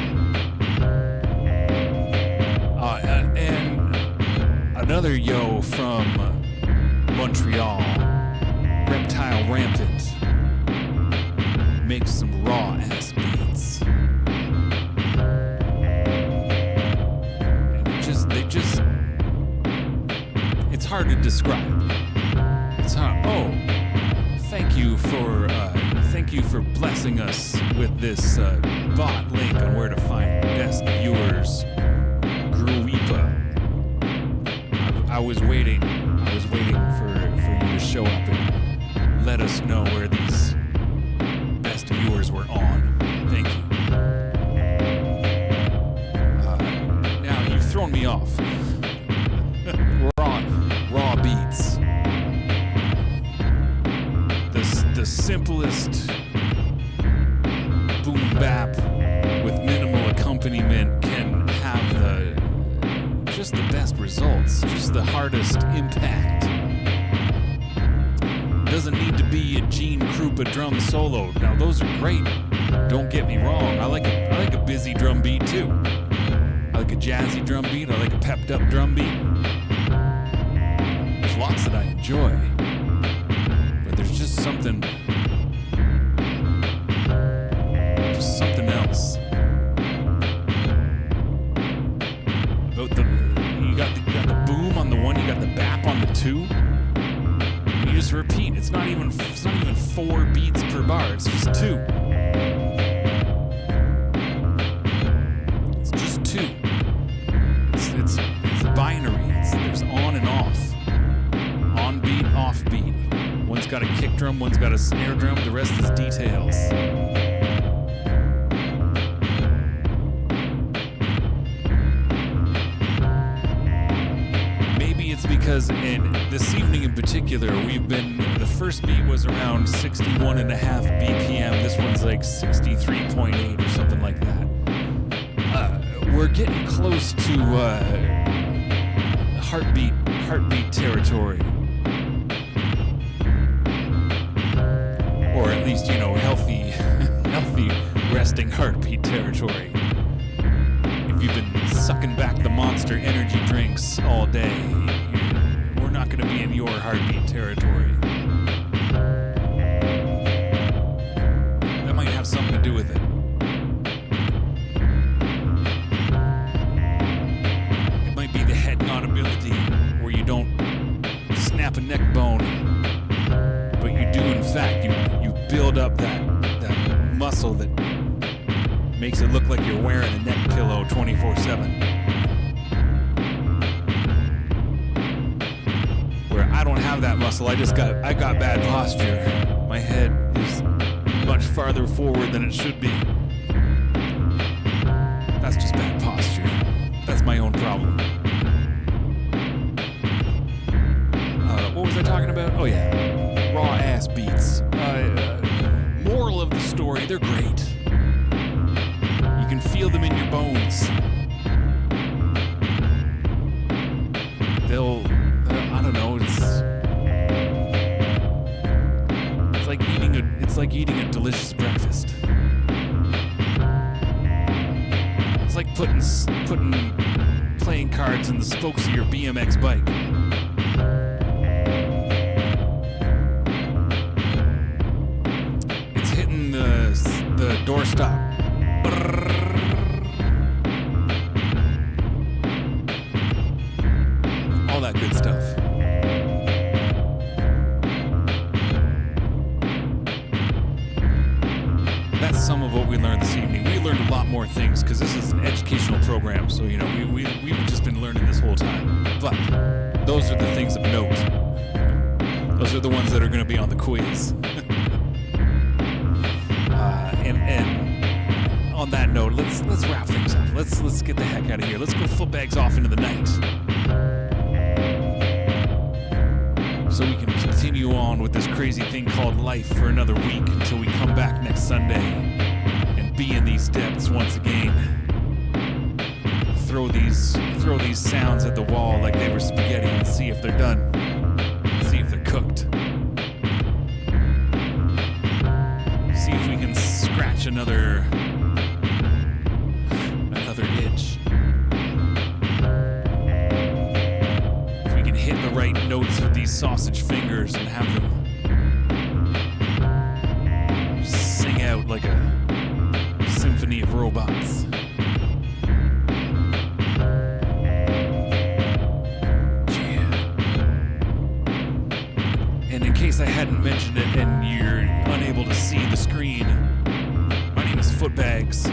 And another yo from Montreal, Reptile Rampant, makes some raw-ass beats. And it's hard to describe. It's hard. Oh, thank you for blessing us with this bot link on where to find best viewers. Gruipo. was waiting for you to show up and let us know where these best viewers were on. Thank you. Now you've thrown me off. Raw beats. The simplest boom bap with minimal accompaniment can have just the best results, just the hardest impact. Doesn't need to be a Gene Krupa drum solo. Now those are great. Don't get me wrong. I like a busy drum beat too. I like a jazzy drum beat. I like a pepped up drum beat. There's lots that I enjoy, but there's just something else about you got the boom on the one, you got the bap on the two. You just repeat. It's not even 4 beats per bar. It's just 2. It's just 2. It's binary. There's on and off. On beat, off beat. One's got a kick drum, one's got a snare drum. The rest is details. It's because this evening in particular, the first beat was around 61.5 BPM. This one's like 63.8 or something like that. We're getting close to heartbeat territory. Or at least, healthy resting heartbeat territory. If you've been sucking back the Monster energy drinks all day, we're not going to be in your heartbeat territory. That might have something to do with it. It might be the head nod ability, where you don't snap a neck bone, but you do, in fact, you build up that muscle that makes it look like you're wearing a neck pillow 24/7. Where I don't have that muscle, I got bad posture. My head is much farther forward than it should be. That's just bad posture. That's my own problem. What was I talking about? Oh yeah, raw ass beats. Moral of the story, they're great. You can feel them in your bones. I don't know, it's like eating a delicious breakfast. It's like putting playing cards in the spokes of your BMX bike. It's hitting the doorstop. All that good stuff. That's some of what we learned this evening. We learned a lot more things because this is an educational program, so we've just been learning this whole time. But those are the things of note. Those are the ones that are going to be on the quiz. And on that note, let's wrap things up. Let's get the heck out of here. Let's go Footbags off into the night, so we can continue on with this crazy thing called life for another week until we come back next Sunday and be in these depths once again. Throw these sounds at the wall like they were spaghetti and see if they're done. See if they're cooked. See if we can scratch another itch. If we can hit the right notes with these sausage fingers and have them sing out like a symphony of robots. And in case I hadn't mentioned it and you're unable to see the screen, my name is Footbags.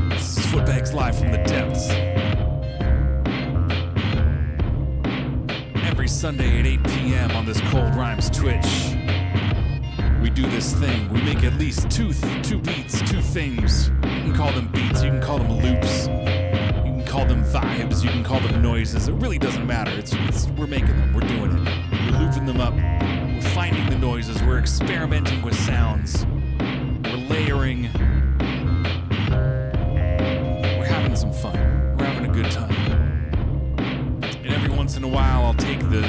This is Footbags live from the depths. Sunday at 8 p.m. on this Cold Rhymes Twitch. We do this thing. We make at least two beats, two things. You can call them beats, you can call them loops, you can call them vibes, you can call them noises. It really doesn't matter. We're making them, we're doing it. We're looping them up, we're finding the noises, we're experimenting with sounds, we're layering. We're having some fun. We're having a good time. And every once in a while I'll take the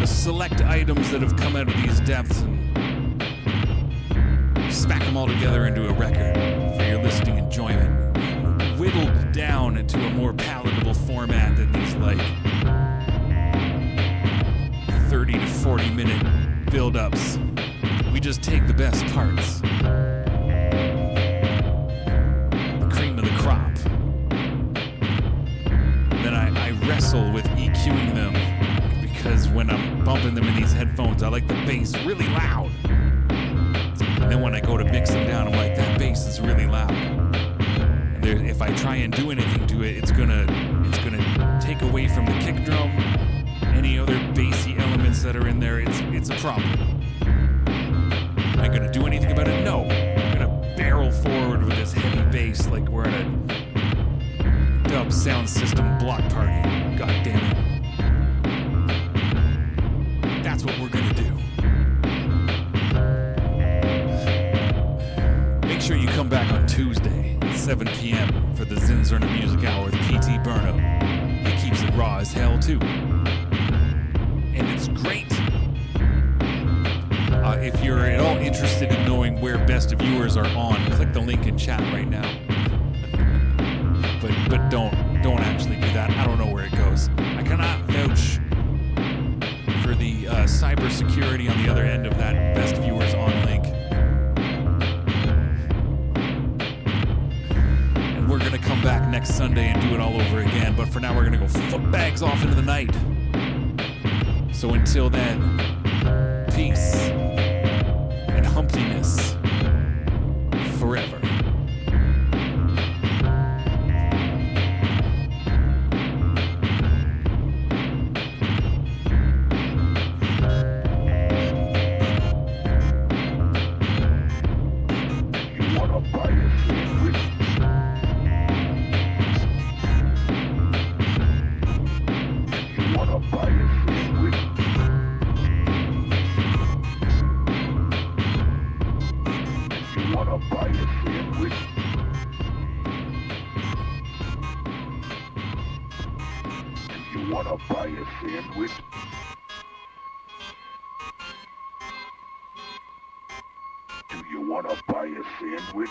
select items that have come out of these depths and smack them all together into a record for your listening enjoyment. Whittled down into a more palatable format than these like 30 to 40 minute build-ups. We just take the best parts. The cream of the crop. And then I wrestle with EQing them. Because when I'm bumping them in these headphones, I like the bass really loud. And then when I go to mix them down, I'm like, that bass is really loud. And if I try and do anything to it, it's gonna take away from the kick drum, any other bassy elements that are in there. It's a problem. Am I gonna do anything about it? No. I'm gonna barrel forward with this heavy bass like we're at a dub sound system block party. God damn it. That's what we're gonna do. Make sure you come back on Tuesday at 7 p.m. for the Zinzerna Music Hour with PT Burno. He keeps it raw as hell too. And it's great. If you're at all interested in knowing where best viewers are on, click the link in chat right now. But don't actually do that. I don't know where it goes. I cannot vouch for the cybersecurity on the other end of that best viewers on link. And we're gonna come back next Sunday and do it all over again. But for now, we're gonna go footbags off into the night. So until then, peace and humptiness forever.
Wanna buy a sandwich? Do you wanna buy a sandwich?